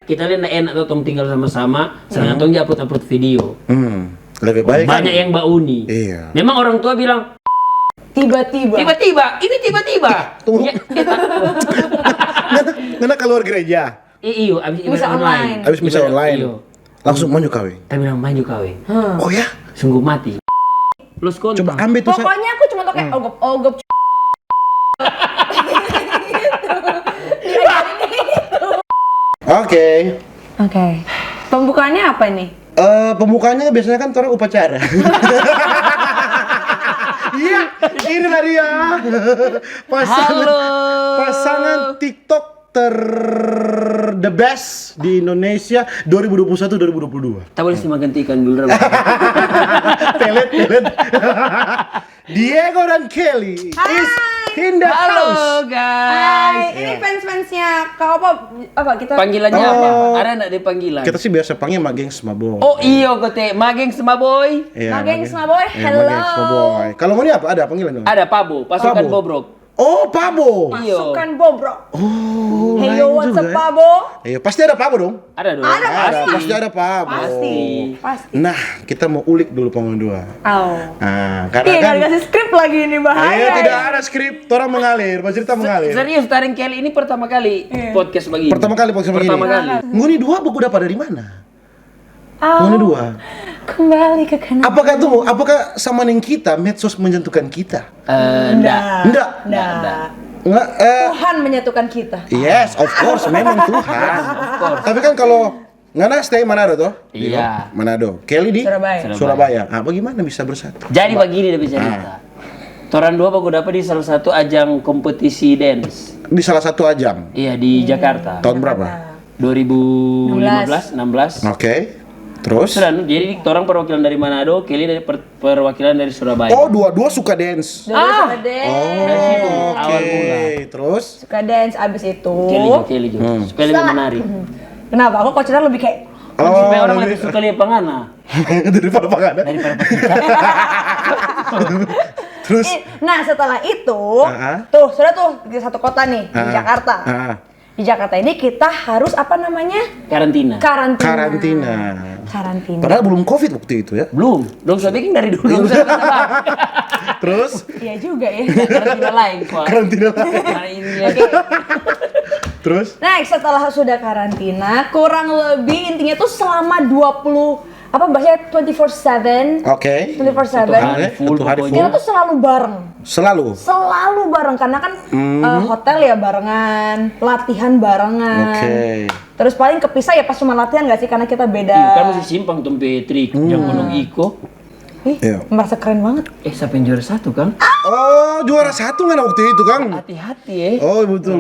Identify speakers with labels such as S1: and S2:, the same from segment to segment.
S1: kita lihat enak tuh tong tinggal sama-sama, sedangkan tong dia upload video.
S2: Lebih baik
S1: Banyak
S2: kan?
S1: yang bauni.
S2: Iya.
S1: Memang orang tua bilang
S3: Tiba-tiba.
S1: ini tiba-tiba.
S2: Tunggu.
S1: Ya, kita,
S2: Ngana keluar gereja,
S1: iyo, abis
S3: Bisa
S1: ibadah
S3: online.
S2: habis misa online,
S1: Iyo.
S2: langsung maju kawin.
S1: Kita bilang maju kawin.
S2: Oh ya?
S1: Sungguh mati. Plus kontak.
S2: Coba ambil tuh.
S3: Pokoknya aku cuma tau kayak ogop-ogop.
S2: Oke.
S3: Oke. Pembukaannya apa nih?
S2: Pembukanya biasanya kan orang upacara. Iya, inilah dia. Pasangan TikTok the best di Indonesia 2021-2022.
S1: Tak boleh sih menggantikan dulu.
S2: Pelet. Diego dan Kelly is in the house.
S1: Halo guys.
S3: Hai, ini fans-fansnya Kak apa kita?
S1: Panggilannya
S2: Oh.
S1: apa? Ada enggak di panggilan?
S2: Kita sih biasa panggil Mageng Semaboy.
S1: Oh iyo kote, Mageng Semaboy.
S2: Iya,
S3: Mageng Semaboy,
S2: Iya,
S3: hello.
S2: Mageng Semaboy. Kalau mau ini apa? Ada panggilan dong?
S1: Ada Pabo, pasukan
S2: Pabo.
S1: Bobrok.
S2: Oh, Pabo.
S1: Iyo.
S3: Pasukan Bobrok.
S2: Oh,
S3: Hey
S2: lain
S3: yo, what's up,
S2: juga ya.
S3: Pabo?
S2: Iya, pasti ada Pabo dong.
S1: Ada dong.
S2: Ada, pasti ada Pabo.
S3: Pasti.
S2: Nah, kita mau ulik dulu panggung 2.
S3: Oh.
S2: Nah,
S3: Ih,
S2: karena
S3: nggak
S2: kan
S3: dikasih skrip lagi ini bahaya.
S2: iya, tidak
S3: ya.
S2: ada skrip, orang mengalir, cerita mengalir.
S1: Serius, Taring Kelly ini pertama kali podcast begini.
S2: Pertama kali podcast begini.
S1: Pertama kali.
S2: Nguni 2 buku dapat dari mana?
S3: Oh,
S2: Nguni 2.
S3: kembali ke kanan.
S2: Apakah sama dengan kita medsos menyentuhkan kita?
S1: Enggak.
S2: Enggak. Enggak,
S3: Tuhan menyatukan kita.
S2: yes, of course, memang Tuhan. Tapi kan kalau Ngana stay Manado toh?
S1: Iya.
S2: Manado. Kelly di
S3: Surabaya.
S2: Surabaya. Ah, bagaimana bisa bersatu?
S1: Jadi begini dia cerita. Toran dua aku dapat di salah satu ajang kompetisi dance.
S2: Di salah satu ajang.
S1: Iya di Jakarta.
S2: Tahun berapa?
S1: 2015, 16.
S2: Oke. Terus?
S1: Jadi orang perwakilan dari Manado, Kelly dari perwakilan dari Surabaya.
S2: Oh, dua-dua suka dance.
S3: Suka dance.
S1: Dari situ awal
S2: Oke.
S1: mula.
S2: Terus?
S3: Suka dance abis itu.
S1: Kelly Jo. Supaya lebih menarik.
S3: Kenapa? Aku kok cerita lebih kayak
S1: Supaya orang lebih suka lihat pengana.
S2: Daripada Pagana.
S1: Daripada pecinta.
S2: Terus?
S3: Nah setelah itu,
S2: Ah.
S3: tuh sudah tuh di satu kota nih di
S2: Ah.
S3: Jakarta.
S2: Ah.
S3: Di Jakarta ini kita harus apa namanya?
S1: Karantina.
S3: Karantina.
S2: Padahal belum COVID waktu itu ya.
S1: Belum. Dong saya bikin dari dulu.
S2: Terus?
S3: Iya juga ya.
S1: Karantina lain. Pak.
S2: Karantina lain.
S1: Karena ini lagi.
S2: Terus?
S3: Next setelah sudah karantina, kurang lebih intinya tuh selama 20 apa bahasanya 24/7.
S2: Oke.
S3: 24/7.
S1: Full
S2: Satu hari
S1: pokoknya.
S2: full.
S3: Kita tuh selalu bareng.
S2: Selalu.
S3: Bareng karena kan hotel ya barengan, latihan barengan.
S2: Oke.
S3: Terus paling kepisah ya pas cuma latihan gak sih karena kita beda.
S1: Kan masih simpang tuh Petrik, yang Gunung Iko.
S3: Ih,
S2: Iya.
S3: merasa keren banget.
S1: Siapa yang juara satu, Kang?
S2: Oh, juara 1 kan waktu itu, Kang?
S1: Hati-hati ya.
S2: Oh, betul.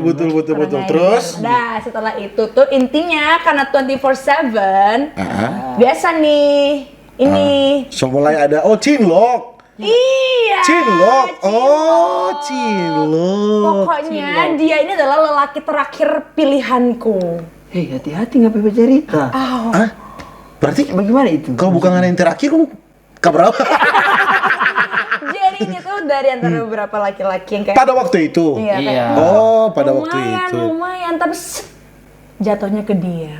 S2: Terus?
S3: Nah, setelah itu tuh intinya karena 24/7 biasa nih ini.
S2: So mulai ada cinlok.
S3: Iya.
S2: Cinlok. Oh, cinlok.
S3: Pokoknya dia ini adalah lelaki terakhir pilihanku.
S1: Hei, hati-hati nggak Pepe cerita.
S2: Hah? Berarti
S1: Bagaimana itu?
S2: kau bukan yang terakhir, kamu keberapa?
S3: Jadi ini tuh dari antara beberapa laki-laki yang kayak
S2: Pada waktu itu.
S3: iya, kayak,
S1: Iya.
S2: Oh, pada waktu
S3: lumayan,
S2: itu.
S3: lumayan, tapi jatuhnya ke dia.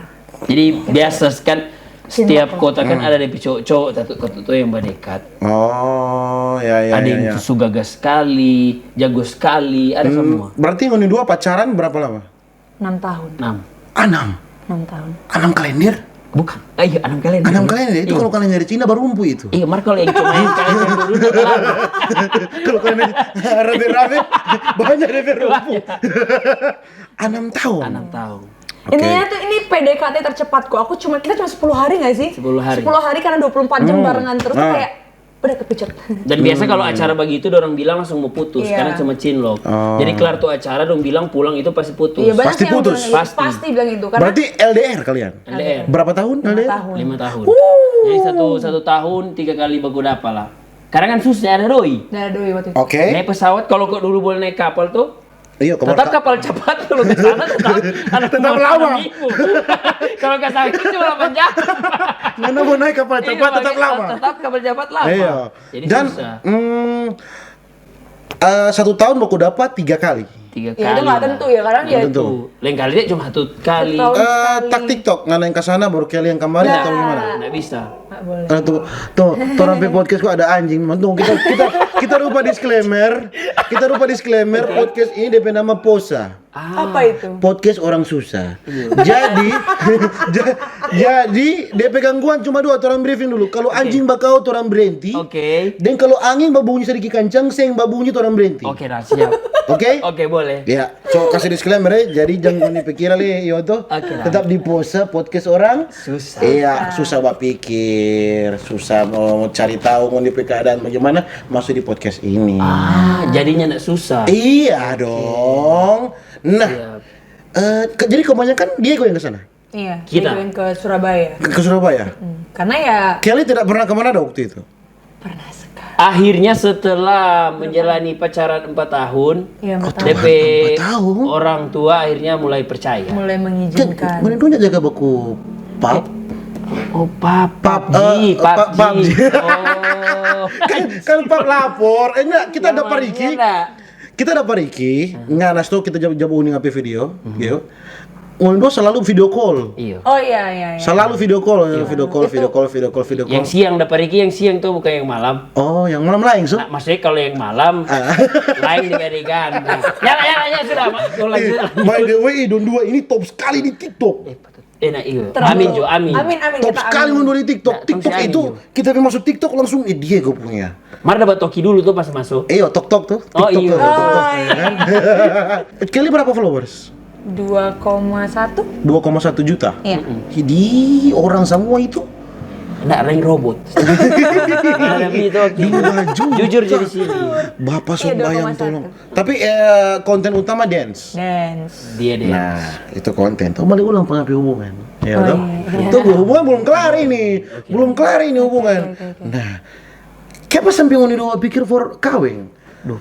S1: Jadi biasa kan setiap kota kan ada DP cowok-cowok tato yang berdekat.
S2: Oh, ya.
S1: Ada yang sugagas sekali, jago sekali, ada semua.
S2: Berarti ngoni 2 pacaran berapa lama?
S3: 6 tahun.
S1: 6.
S2: 6.
S3: 6 tahun.
S2: 6 kalender?
S1: Bukan. Iya, 6 kalian.
S2: 6 kalender itu kalau kalian dari Cina baru umpu itu.
S1: Iya, Mar kalau yang cuma yang kalian dulu
S2: Kalau kalian rame-rame banyak DP umpu. 6 tahun.
S1: 6 tahun.
S2: Oke.
S3: Intinya tuh ini PDKT tercepatku. Kita cuma 10 hari nggak sih?
S1: 10 hari.
S3: 10 hari karena 24 jam barengan terus tuh kayak udah kepicut.
S1: Dan biasa kalau acara begitu orang bilang langsung mau putus
S3: Iya.
S1: karena cuma cinlok.
S2: Oh.
S1: Jadi kelar tuh acara dong bilang pulang itu pasti putus.
S3: Iya, banyak
S2: Pasti
S3: yang
S2: putus.
S3: bilang gitu.
S1: Pasti.
S3: Pasti bilang itu karena
S2: Berarti LDR kalian?
S1: LDR.
S2: Berapa tahun
S3: 5
S2: LDR?
S3: tahun.
S1: 5 tahun. Jadi satu tahun 3 kali baku dapat lah. Karena kan susah ada doi.
S3: Dari doi waktu itu.
S2: Oke.
S1: Naik pesawat kalau kok dulu boleh naik kapal tuh
S2: Iya,
S1: tetap kapal cepat kalau ke sana tetap
S2: lama.
S1: Kalau ke sana cuma 8 jam.
S2: Mana mau naik kapal cepat tetap lama.
S1: Tetap kapal cepat lama.
S2: Iya.
S1: Jadi
S2: Dan
S1: susah.
S2: 1 tahun baku dapat 3 kali.
S1: 3 3 kali.
S3: Ya itu nggak tentu ya, kadang ya
S2: tentu.
S1: Lain kali dia cuma 1 kali.
S3: Setahun sekali.
S2: Tak TikTok, ngana yang kesana baru kali yang kemarin atau gimana?
S1: Nggak bisa.
S3: Nggak boleh.
S2: Tuh, sampai podcast kok ada anjing. Tuh, kita lupa disclaimer. Kita lupa disclaimer podcast ini DP nama Posa.
S3: Apa itu?
S2: Podcast orang susah. Jadi jadi DP gangguan cuma 2, orang briefing dulu. Kalau anjing bakau orang berhenti.
S1: Oke.
S2: Dan kalau angin babunyi sedikit kencang, seng babunyi orang berhenti.
S1: Oke, dah siap.
S2: Oke?
S1: Oke, boleh.
S2: Ya, so kasih disclaimer ya. Jadi jangan dipikir li Yoto.
S1: Oke lah.
S2: Tetap di Posa podcast orang
S1: Susah.
S2: Iya, susah berpikir, susah mau cari tahu mau di keadaan bagaimana masuk di podcast ini.
S1: Jadinya nggak susah.
S2: Iya dong. Nah,
S1: Siap.
S2: jadi kebanyakan Diego yang ke sana.
S3: Iya,
S1: Kita.
S3: dikirim ke Surabaya.
S2: Ke Surabaya.
S3: Karena ya
S2: Kelly tidak pernah kemana waktu itu.
S3: pernah sekali.
S1: Akhirnya setelah menjalani pacaran 4 tahun,
S3: Iya, betul.
S1: DP
S2: 4 tahun?
S1: orang tua akhirnya mulai percaya.
S3: Mulai mengizinkan.
S2: Mana tuh jaga baku pap?
S1: Oh, PUBG. Oh.
S2: kan pap lapor. Enggak, kita
S1: Yang
S2: dapat Riki.
S1: mana?
S2: Kita dapat Riki, nggak nasto kita jawab uning apa video, gitu. Undo selalu video call.
S1: Iya.
S3: Oh iya.
S2: Selalu video call.
S1: Yang siang dapat Riki, yang siang tuh bukan yang malam.
S2: Oh, yang malam lain, so?
S1: Nah, maksudnya kalau yang malam lain diberikan. Ya sudah.
S2: By the way, Don 2 ini top sekali di TikTok.
S1: Nah iya. Amin Jo, amin.
S3: Amin.
S2: Top
S3: kita
S2: sekali
S3: amin.
S2: Don 2 di TikTok.
S1: Nah,
S2: TikTok
S1: tong si
S2: itu
S1: Amin,
S2: kita masuk TikTok langsung dia gue punya.
S1: Mar dapat toki dulu tuh pas masuk.
S2: Tok tuh.
S1: Oh,
S2: TikTok
S1: iya.
S2: tuh, TikTok,
S3: Oh,
S2: ya kan? Kelly berapa followers?
S3: 2,1.
S2: 2,1 juta.
S3: Iya.
S2: Jadi orang semua itu
S1: Nggak rank robot. Ada itu jujur jadi sini.
S2: Bapak
S3: Iya,
S2: Sombayang
S3: 2,1.
S2: tolong. Tapi konten utama dance.
S3: Dance.
S1: Dia deh.
S2: Nah, itu konten. Tuh balik ulang pengapi hubungan. Ya,
S3: Oh,
S2: toh?
S3: iya.
S2: Itu hubungan belum kelar ini. Belum kelar ini hubungan. Nah, kenapa sampai ngoni doa pikir for kawin?
S1: Duh,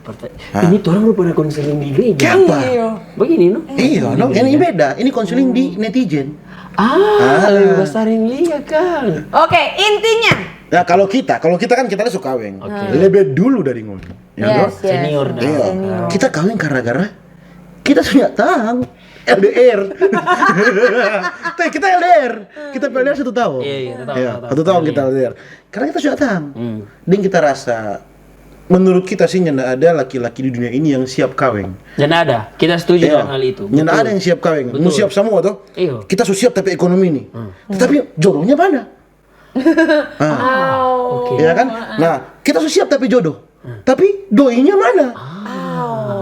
S1: ini tuh orang lu pada konseling di gereja.
S2: Kenapa?
S3: Iya.
S1: Begini no?
S2: Iya, no, ini beda. Ini konseling di netizen.
S1: Lebih besar yang lihat kan.
S3: Oke, intinya.
S2: Nah, kalau kita kan kita suka kawin. Lebih dulu dari ngoni. Ya, toh?
S1: Senior dah.
S2: Iya. Kita kawin gara-gara kita sudah tahu LDR. Tuh, kita LDR. Kita LDR 1 tahun.
S1: Iya,
S2: Iya,
S1: tahu.
S2: 1 tahun kita LDR. Karena kita sudah tahu. Dan kita rasa menurut kita sih nggak ada laki-laki di dunia ini yang siap kawin.
S1: Dan ada, kita setuju dengan hal itu.
S2: Nggak ada yang siap kawin. Mau siap semua tuh.
S1: Iya.
S2: Kita sudah siap tapi ekonomi ini. Tetapi jodohnya mana? Ya kan? Nah, kita sudah siap tapi jodoh. Tapi doinya mana?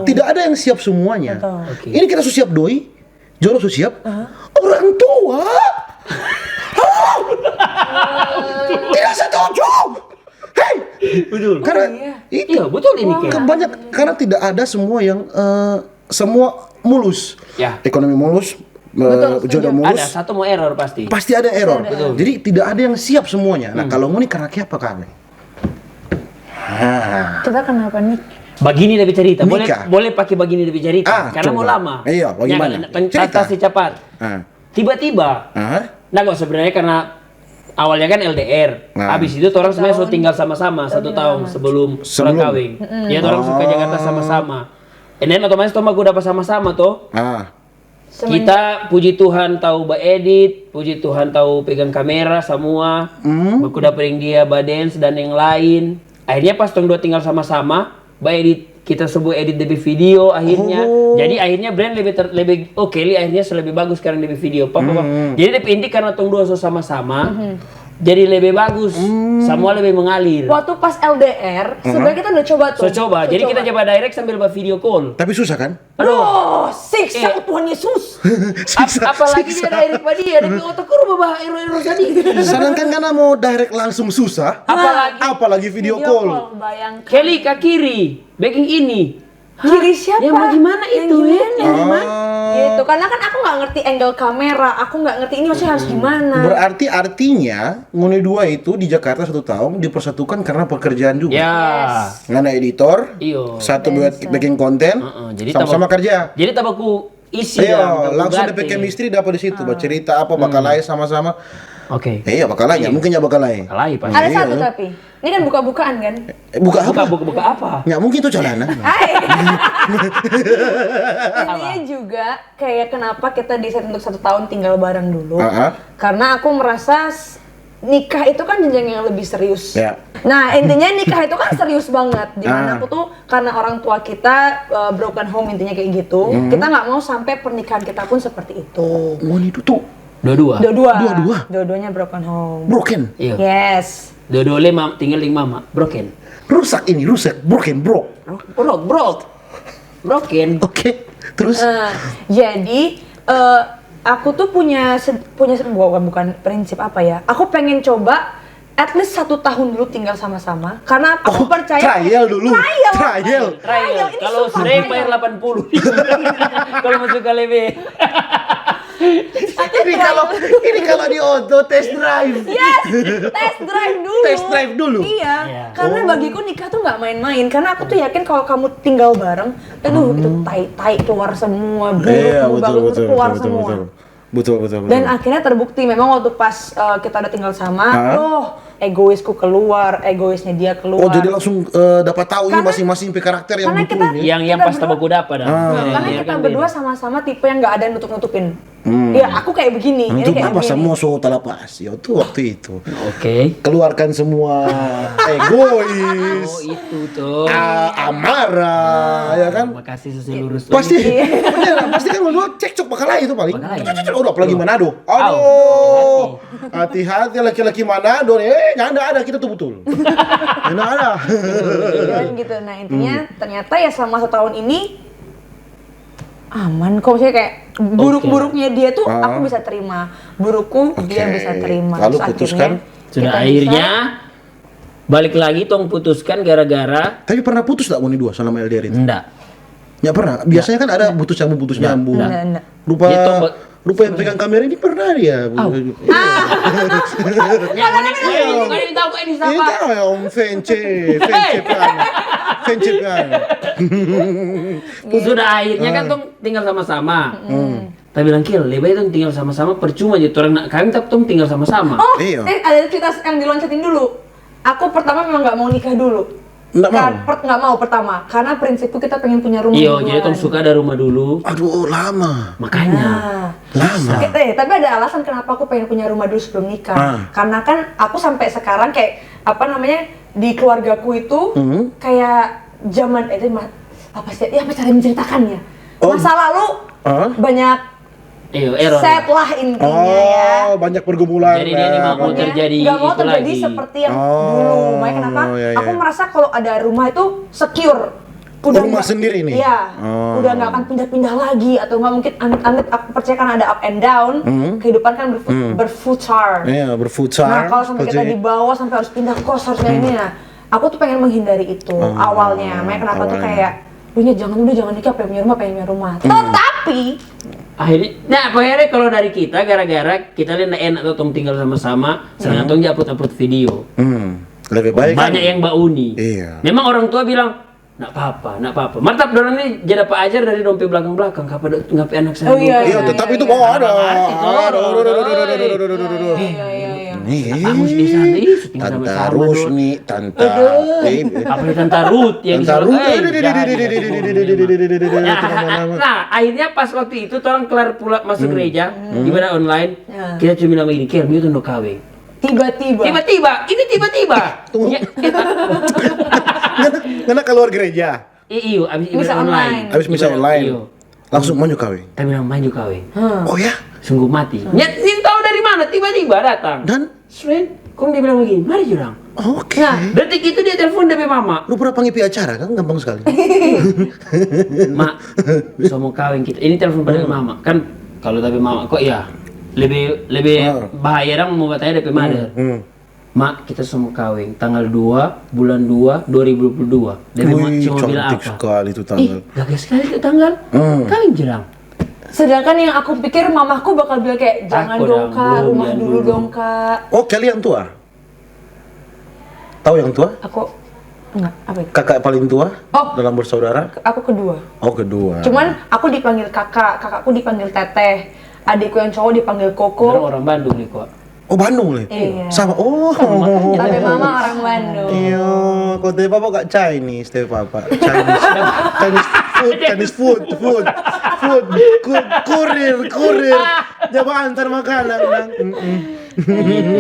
S2: Tidak ada yang siap semuanya.
S1: Oke.
S2: Ini kita sudah siap doi, jodoh sudah siap. Orang tua tidak setuju. Hei,
S1: Betul.
S2: karena itu
S1: Iya, betul ini kan.
S2: banyak karena tidak ada semua yang semua mulus.
S1: Ya.
S2: Ekonomi mulus, jodoh
S1: Ada
S2: mulus.
S1: satu mau error pasti.
S2: Pasti ada error. Jadi tidak ada yang siap semuanya. Nah, kalau mau nih karena apa kami?
S3: Kita kenapa nih?
S1: Begini lebih cerita.
S2: Nikah.
S1: Boleh pakai begini lebih cerita. Karena
S2: coba.
S1: mau lama.
S2: Iya, bagaimana?
S1: Cerita si cepat. Tiba-tiba. Nah, kok sebenarnya karena awalnya kan LDR. Habis itu orang sebenarnya sudah tinggal sama-sama 1 tahun sebelum orang kawin. Ya, orang suka Jakarta sama-sama. And then otomatis Toma gue dapat sama-sama tuh. Kita puji Tuhan tahu edit, puji Tuhan tahu pegang kamera semua. Aku dapetin dia dance dan yang lain. Akhirnya pas tong 2 tinggal sama-sama, edit kita sebut edit DB video akhirnya. Jadi akhirnya brand lebih oke, akhirnya lebih bagus sekarang DB video. Jadi DB inti karena tong 2 sama-sama. Jadi lebih bagus, semua lebih mengalir.
S3: Waktu pas LDR, sebenarnya kita udah coba tuh.
S1: Coba, jadi kita coba direct sambil video call.
S2: Tapi susah kan?
S3: Aduh, siksa Tuhan Yesus. Apalagi dia direct pada dia, dan otakku rubah error tadi.
S2: Sedangkan karena mau direct langsung susah, apalagi video call.
S3: Bayangkan.
S1: Kelly ke kiri, backing ini.
S3: Kiri siapa?
S1: Yang bagaimana itu ya?
S3: Gitu, karena kan aku nggak ngerti angle kamera, aku nggak ngerti ini maksudnya harus gimana.
S2: Berarti artinya Ngoni 2 itu di Jakarta 1 tahun dipersatukan karena pekerjaan juga.
S1: Ya.
S2: Ngana editor,
S1: Iyo.
S2: satu buat bikin konten,
S1: Jadi
S2: sama-sama kerja.
S1: Jadi tabaku isi
S2: Iya,
S1: dalam
S2: langsung
S1: gate.
S2: DP chemistry dapat di situ, bercerita apa bakal lain sama-sama.
S1: Oke.
S2: Iya, bakal lain. Nggak mungkin ya bakal lain.
S1: Bakal lain pasti.
S3: Ada satu tapi. Ini kan buka-bukaan kan?
S2: Buka apa?
S1: Buka apa?
S2: Nggak mungkin itu jalanan.
S3: Hai. Intinya juga kayak kenapa kita decide untuk 1 tahun tinggal bareng dulu. Karena aku merasa nikah itu kan jenjang yang lebih serius.
S2: Ya.
S3: Nah intinya nikah itu kan serius banget. Dimana aku tuh karena orang tua kita broken home intinya kayak gitu. Kita nggak mau sampai pernikahan kita pun seperti itu.
S2: Oh, itu tuh.
S3: Dua-duanya broken home.
S2: Broken.
S1: Iya.
S3: Yes.
S1: Dua-dua tinggal di mama, broken.
S2: Rusak, broken.
S1: Broken.
S2: Oke. Terus?
S3: Jadi aku tuh punya bukan prinsip apa ya. Aku pengen coba at least 1 tahun dulu tinggal sama-sama karena aku percaya
S2: trial dulu.
S3: Trial. Ini
S1: Kalau
S3: super
S1: sering
S3: trial.
S1: bayar 80. Kalau masuk KLB.
S2: Ini kalau di auto test drive.
S3: Yes, test drive dulu. Iya,
S1: Iya.
S3: karena bagiku nikah tuh nggak main-main. Karena aku tuh yakin kalau kamu tinggal bareng, itu tai keluar semua, buruk banget keluar semua.
S2: Betul.
S3: Dan akhirnya terbukti memang waktu pas kita udah tinggal sama, egoisku keluar, egoisnya dia keluar.
S2: Oh, jadi langsung dapat tahu ini masing-masing karakter yang
S3: karena
S2: butuh
S3: kita-
S2: ini.
S1: Yang pas tabaku dapat dah.
S3: Karena kita berdua sama-sama tipe yang nggak ada yang nutup-nutupin. Ya aku kayak begini,
S2: Itu
S3: kayak
S2: apa
S3: begini.
S2: semua so telepas. Ya tuh waktu itu.
S1: Oke.
S2: Keluarkan semua egois.
S1: Oh itu tuh.
S2: Amarah, ya kan?
S1: Makasih sesuai lurus.
S2: Pasti, bener, pasti kan berdua cekcok bakal lain itu paling.
S1: Bakal lain.
S2: Cekcok, udah apalagi Manado. Aduh, hati-hati laki-laki Manado nih. Nggak ada kita tuh betul. Nggak ada.
S3: Dan gitu. Nah intinya ternyata ya selama 1 tahun ini aman kok, maksudnya kayak buruk-buruknya dia tuh aku bisa terima, burukku dia bisa terima.
S2: Lalu
S3: Terus
S2: putuskan?
S3: akhirnya
S1: Sudah
S3: kita
S1: akhirnya balik lagi tong putuskan gara-gara
S2: Tapi pernah putus nggak Moni dua selama LDR itu?
S1: enggak.
S2: Nggak pernah. Biasanya kan ada putus nyambung.
S3: Enggak.
S2: Rupa
S1: Dia tombak.
S2: rupa yang pegang kamera ini pernah dia.
S1: Ya, mana ini tahu kok ini
S2: Ini
S1: siapa?
S2: tahu ya Om Vence kan.
S1: Sudah akhirnya kan tong tinggal sama-sama. Tapi bilang Kil, lebih baik tong tinggal sama-sama percuma jadi orang nak kawin tapi tong tinggal sama-sama.
S3: Oh,
S2: Iya.
S3: ada cerita yang diloncatin dulu. Aku pertama memang nggak mau nikah dulu.
S2: Nggak mau?
S3: Nggak mau pertama, karena prinsipku kita pengen punya rumah
S1: Iya,
S3: duluan.
S1: jadi tong suka ada rumah dulu.
S2: Aduh, lama.
S1: Makanya.
S2: Lama.
S3: Tapi ada alasan kenapa aku pengen punya rumah dulu sebelum nikah. Karena kan aku sampai sekarang kayak di keluargaku itu kayak zaman apa cara menceritakannya. Masa lalu banyak
S1: Iya, error.
S3: set lah intinya ya.
S2: Banyak pergumulan.
S1: Jadi dia ini mau
S3: Makanya
S1: terjadi
S3: nggak mau
S1: itu
S3: terjadi
S1: lagi.
S3: seperti yang dulu. Makanya kenapa
S2: iya.
S3: aku merasa kalau ada rumah itu secure.
S2: Rumah sendiri nih?
S3: Iya, udah nggak akan pindah-pindah lagi atau nggak mungkin amit-amit. Aku percaya kan ada up and down. Kehidupan kan berputar.
S2: Iya, berfutsal.
S3: Nah kalau sampai kita di bawah sampai harus pindah kos harus kayak ini, nah aku tuh pengen menghindari itu awalnya. Makanya kenapa tuh kayak, jangan nikah, pengen punya rumah. Tetapi
S1: akhirnya kalau dari kita gara-gara kita lihat enak tuh tong tinggal sama-sama, sedangkan tong upload video.
S2: Lebih baik.
S1: Banyak yang bauni.
S2: Iya.
S1: Memang orang tua bilang, nak apa. Mantap dorang ini jadi Pak Ajar dari dompet belakang-belakang, ngapain anak saya.
S3: Oh, iya,
S2: Iya, tetap itu mau ada.
S1: Harus di sana tinggal
S2: Tante
S1: sama-sama.
S2: Rusni, Tante
S1: Apa nih Tante Ruth yang
S2: Tante
S1: disuruh,
S2: Ruth.
S1: Nah, akhirnya pas waktu itu orang kelar pula masuk gereja, ibadah online, kita cuma bilang begini, Ker, dia tuh udah kawin.
S3: tiba-tiba
S1: Ini tiba-tiba.
S2: Tunggu.
S1: Ya,
S2: Karena keluar gereja,
S1: iyo, abis
S3: Bisa
S1: ibadah online.
S3: online.
S2: habis misa online,
S1: Iyo.
S2: langsung maju kawin.
S1: Tapi bilang maju kawin.
S2: Oh ya?
S1: Sungguh mati. Ini tahu dari mana? Tiba-tiba datang.
S2: Dan?
S1: Sren, kok dia bilang begini? Mari jurang.
S2: Oke.
S1: Detik itu dia telepon dari mama.
S2: Lu pernah panggil acara kan? Gampang sekali.
S1: Mak, so mau kawin kita. Ini telepon pada mama. Kan kalau tapi mama kok ya lebih bahaya dong mau katanya dari mother. Mak, kita semua kawin tanggal 2 bulan 2 2022. Dari mak cuma bilang
S2: cantik
S1: apa?
S2: sekali itu tanggal.
S1: Gagah sekali itu tanggal. Kawin jurang.
S3: sedangkan yang aku pikir mamaku bakal bilang kayak jangan
S1: Aku
S3: dong
S1: dong,
S3: kak,
S1: belum,
S3: rumah
S1: jangan
S3: dulu
S1: dulu.
S3: dong kak.
S2: Oh, kalian tua? Tahu yang tua?
S3: Aku enggak, apa itu?
S2: Kakak paling tua
S3: Oh.
S2: dalam bersaudara?
S3: Aku kedua.
S2: Oh, kedua.
S3: Cuman aku dipanggil kakak, kakakku dipanggil teteh, adikku yang cowok dipanggil
S1: Bener
S3: koko.
S1: orang Bandung nih kok.
S2: Oh Bandung nih?
S3: Iya.
S2: Sama. Oh.
S3: Tapi mama orang Bandung.
S2: Iya, kok teh papa gak Chinese teh papa. Chinese food, kurir. Coba antar makanan.
S3: Begitu.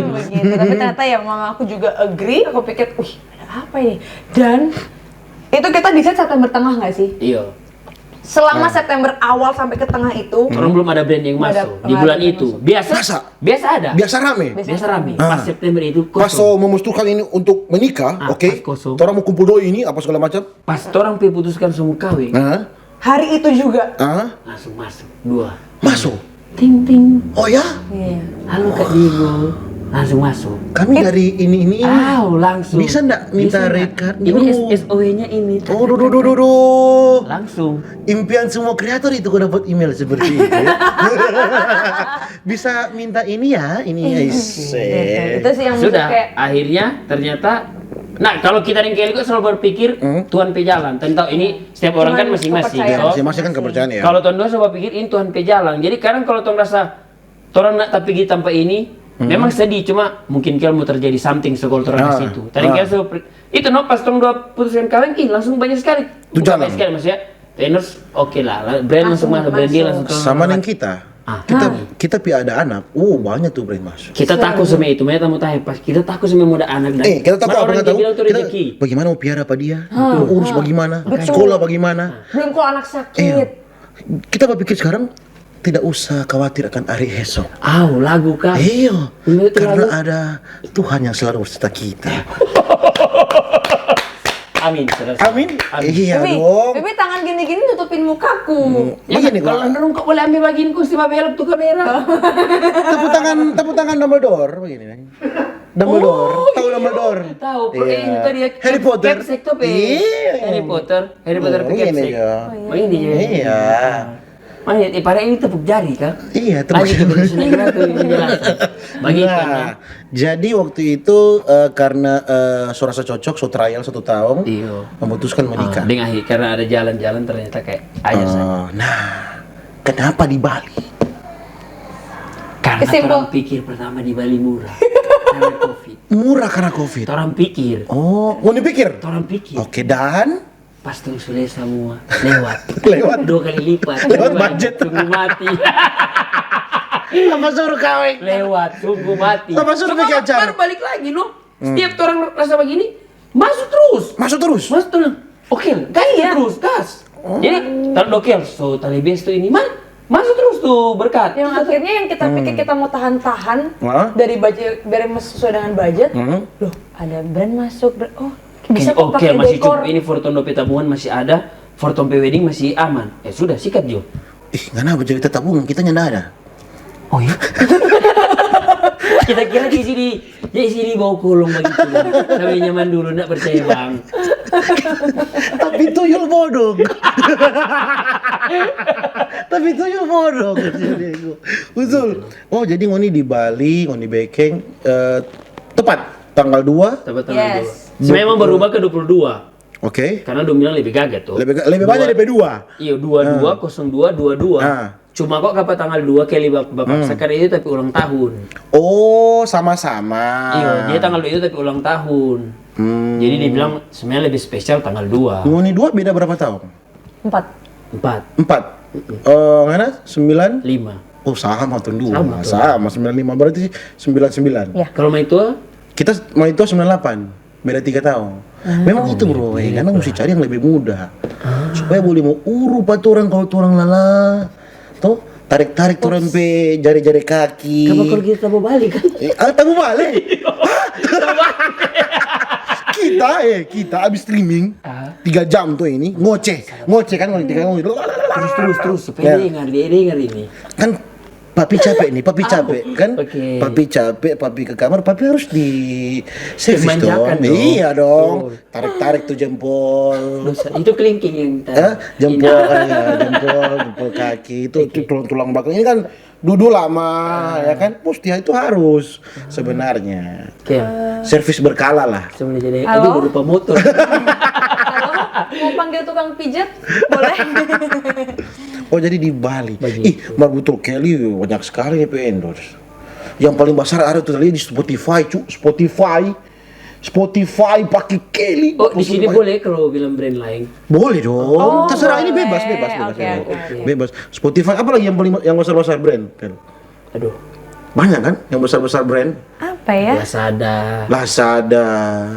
S3: Tapi ternyata ya mama aku juga agree. Aku pikir, wih ada apa ini? Dan itu kita di set September tengah nggak sih?
S1: Iya.
S3: Selama September awal sampai ke tengah itu,
S1: Orang belum ada brand yang masuk di bulan itu.
S2: Masa?
S1: Biasa ada.
S2: Biasa rame.
S1: Biasa rame. Pas September itu
S2: Pas
S1: kosong.
S2: memutuskan ini untuk menikah, oke.
S1: Pas kosong.
S2: Orang mau kumpul doi ini apa segala macam.
S1: Pas orang putuskan semua kawin,
S3: hari itu juga.
S1: langsung masuk 2.
S2: Masuk.
S1: Ting ting.
S2: Oh ya?
S3: Iya.
S1: Halo Kak Diego. Langsung masuk.
S2: Kami dari ini.
S1: Langsung.
S2: Bisa nggak minta rate card?
S1: Ini SOE-nya ini.
S2: Oh,
S1: Langsung.
S2: Impian semua kreator itu kau dapat email seperti itu. Bisa minta ini ya,
S3: Itu sih yang
S1: Sudah.
S3: kayak
S1: Akhirnya ternyata. Nah, kalau kita yang Kelly kok selalu berpikir Tuhan pejalan. Tentu ini setiap orang kan masing-masing.
S3: kepercayaan.
S2: Masih kan kepercayaan ya.
S1: Kalau Tuhan selalu pikir ini Tuhan pejalan. Jadi kadang kalau Tuhan rasa orang nak tapi pergi tanpa ini, memang sedih, cuma mungkin kalau mau terjadi something sekolah orang di situ. Tadi kalau itu pas tong 2 putuskan kawin, langsung banyak sekali.
S2: Itu
S1: Bukan
S2: jalan.
S1: banyak sekali maksudnya. Tenors oke lah, brand langsung masuk, brand dia langsung
S2: Sama dengan kita. Kita ada anak. Banyak tuh brand masuk.
S1: Kita takut sama itu, makanya tamu tanya pas kita takut sama muda anak dan
S2: Kita takut
S1: orang
S2: apa
S1: dia bilang itu
S2: kita,
S1: rezeki.
S2: bagaimana mau piara apa dia? Mau urus bagaimana? Sekolah bagaimana?
S3: belum kalau anak sakit.
S2: Kita berpikir sekarang tidak usah khawatir akan hari esok.
S1: Lagu kah?
S2: Iya,
S1: Ini
S2: karena
S1: terlalu-
S2: ada Tuhan yang selalu beserta kita.
S1: Amin. Saudara.
S2: Amin. Iya
S3: Bibi,
S2: dong.
S3: Bibi tangan gini-gini nutupin mukaku.
S2: Begini
S1: Kalau
S2: kok.
S1: Andrew kok boleh ambil baginku si belok tuh kamera.
S2: Tepuk tangan Dumbledore begini. Dumbledore. Tahu Dumbledore?
S1: Tahu,
S2: Iya.
S1: itu tadi
S2: Harry Potter.
S1: Capsek tuh,
S2: Iya.
S1: Harry Potter ke
S2: Begini
S1: Capsek.
S2: ya.
S1: Begini dia.
S2: Iya.
S1: Makanya, pada ini tepuk jari kan?
S2: Iya, tepuk
S1: Lanjut
S2: jari.
S1: ke sudah itu penjelasan. Bagikan ya.
S2: Jadi waktu itu karena so rasa cocok, so trial 1 tahun,
S1: Iya.
S2: memutuskan menikah.
S1: Dengan karena ada jalan-jalan ternyata kayak aja saja.
S2: Nah, kenapa di Bali?
S1: Karena
S3: Kesimpul-
S1: orang pikir pertama di Bali murah. Karena Covid.
S2: Murah karena Covid.
S1: Orang pikir.
S2: Oh, mau dipikir?
S1: Orang pikir.
S2: Oke, dan
S1: Pas tuh sudah semua lewat.
S2: Lewat.
S1: 2 kali lipat.
S2: Lewat budget.
S1: Tunggu mati.
S2: apa suruh kawin?
S1: Lewat, tunggu mati.
S2: Apa suruh
S1: Cuma
S2: bikin acara?
S1: baru balik lagi no. Setiap orang rasa begini, masuk terus.
S2: Masuk terus.
S1: Masuk terus. Oke, terus, gas. Jadi, kalau dokel, so tali bes tuh ini, masuk terus tuh berkat.
S3: Yang akhirnya yang kita pikir kita mau tahan-tahan
S2: Hah?
S3: dari budget, dari sesuai dengan budget, loh ada brand masuk, bisa kok
S1: Oke,
S3: pakai
S1: masih
S3: dekor.
S1: cukup ini Forton dompet tabungan masih ada, Forton wedding masih aman. Ya sudah, sikat Jo.
S2: Kenapa jadi tabungan? Kita nggak ada.
S1: Oh ya? Kita kira di sini bawa kolong begitu. Sampai nyaman dulu, nak percaya bang.
S2: Tapi tuyul bodong. Tapi tuyul bodong. Betul. Oh, jadi ngoni di Bali, ngoni Bekeng, tepat tanggal 2.
S1: Tepat tanggal
S3: Yes.
S1: 2. Memang berubah ke 22.
S2: Oke.
S1: Karena dia bilang lebih kaget tuh.
S2: Lebih banyak dari P2.
S1: Iya, 22, 02, 22. Cuma kok kapan tanggal 2 kali bapak sekarang itu tapi ulang tahun.
S2: Oh, sama-sama.
S1: Iya, dia tanggal 2 itu tapi ulang tahun. Jadi dia bilang sebenarnya lebih spesial tanggal 2.
S2: Ngoni 2 beda berapa tahun?
S3: 4.
S1: 4,
S2: 4. Ngana? 9?
S1: 5.
S2: Oh, sama tuh 2.
S1: Sama, tuh.
S2: Sama 95 berarti 99.
S3: Ya.
S1: Kalau main tua,
S2: Kita mau itu 98. Beda 3 tahun. Memang itu bro, karena mesti cari yang lebih muda. Supaya boleh mau urup tuh orang kalau tuh orang lala. Tuh, tarik-tarik tuh orang pe jari-jari kaki.
S1: kenapa kalau kita mau balik kan?
S2: Tamu balik. kita abis streaming 3 jam tuh ini ngoceh kan kalau 3 jam
S1: Terus supaya dia dengar ini.
S2: kan papi capek nih, papi capek kan?
S1: Oke.
S2: Papi capek, papi ke kamar, papi harus di servis
S1: Dimanjakan
S2: dong.
S1: dong.
S2: Iya dong. Tarik-tarik tuh jempol.
S1: Dosa. Itu kelingking yang
S2: Jempol, jempol kaki itu tulang belakang ini kan duduk lama ya kan? Postia itu harus sebenarnya.
S1: Oke.
S2: Servis berkala lah.
S1: Sebenarnya jadi
S3: Halo?
S1: aduh lupa motor.
S3: Mau panggil tukang pijat? Boleh?
S2: Oh jadi di Bali.
S1: Bali.
S2: Ih, betul Kelly banyak sekali nih endorse. Yang paling besar ada tuh tadi di Spotify, Spotify pakai Kelly.
S1: Oh, di sini boleh kalau bilang brand lain.
S2: Boleh dong. Terserah,
S3: boleh.
S2: ini bebas.
S3: Oke.
S2: Bebas. Spotify apa lagi yang besar-besar brand?
S1: Aduh.
S2: Banyak kan yang besar-besar brand?
S3: Apa ya?
S2: Lazada.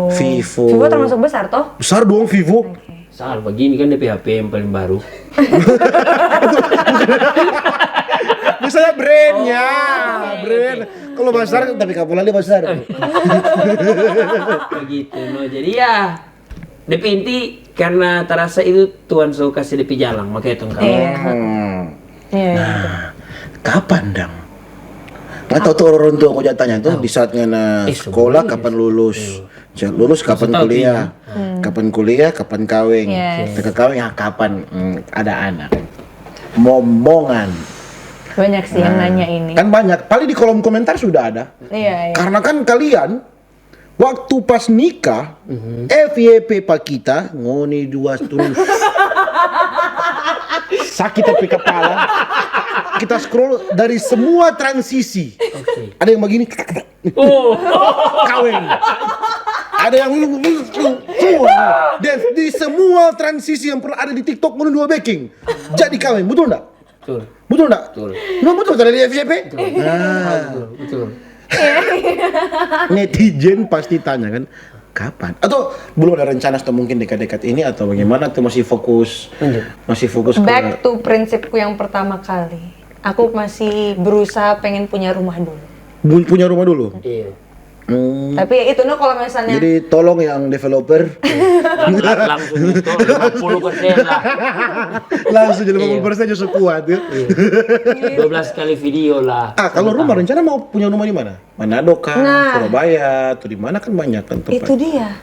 S2: Vivo
S3: termasuk besar toh?
S2: Besar dong Vivo.
S1: Salah begini kan DP HP yang paling baru.
S2: Misalnya brandnya, brand. Kalau besar tapi kapolanya besar.
S1: Begitu no. Jadi ya DP inti karena terasa itu Tuhan so kasih DP jalan makanya tong kawan.
S3: Iya.
S2: Nah, kapan dang? Nggak tahu tuh orang tua aku tanya tuh di saat ngana sekolah kapan lulus, lulus kapan kuliah, kapan kuliah, kapan kawin, ketika kawin ya kapan ada anak, momongan.
S3: Banyak sih yang nanya ini.
S2: Kan banyak, paling di kolom komentar sudah ada.
S3: Iya.
S2: Karena kan kalian waktu pas nikah, FYP pak kita ngoni dua terus. Sakit tapi kepala. Kita scroll dari semua transisi. Ada yang begini. Kawin. Ada yang dan di semua transisi yang pernah ada di TikTok ngoni dua baking. Jadi kawin, betul enggak? Betul enggak?
S1: Betul.
S2: Memang betul dari FYP?
S1: Betul.
S2: Netizen pasti tanya kan, kapan? Atau belum ada rencana atau mungkin dekat-dekat ini atau bagaimana? Atau masih fokus?
S3: Back to prinsipku yang pertama kali. Aku masih berusaha pengen punya rumah dulu.
S2: Punya rumah dulu?
S1: Iya.
S3: Tapi ya itu no kalau misalnya.
S2: Jadi tolong yang developer
S1: langsung itu 50% lah.
S2: langsung jadi 50% justru kuat ya.
S1: 12 kali video lah.
S2: Kalau rumah rencana mau punya rumah di mana? Manado kah? Surabaya atau di mana kan banyak kan tempat.
S3: Itu dia.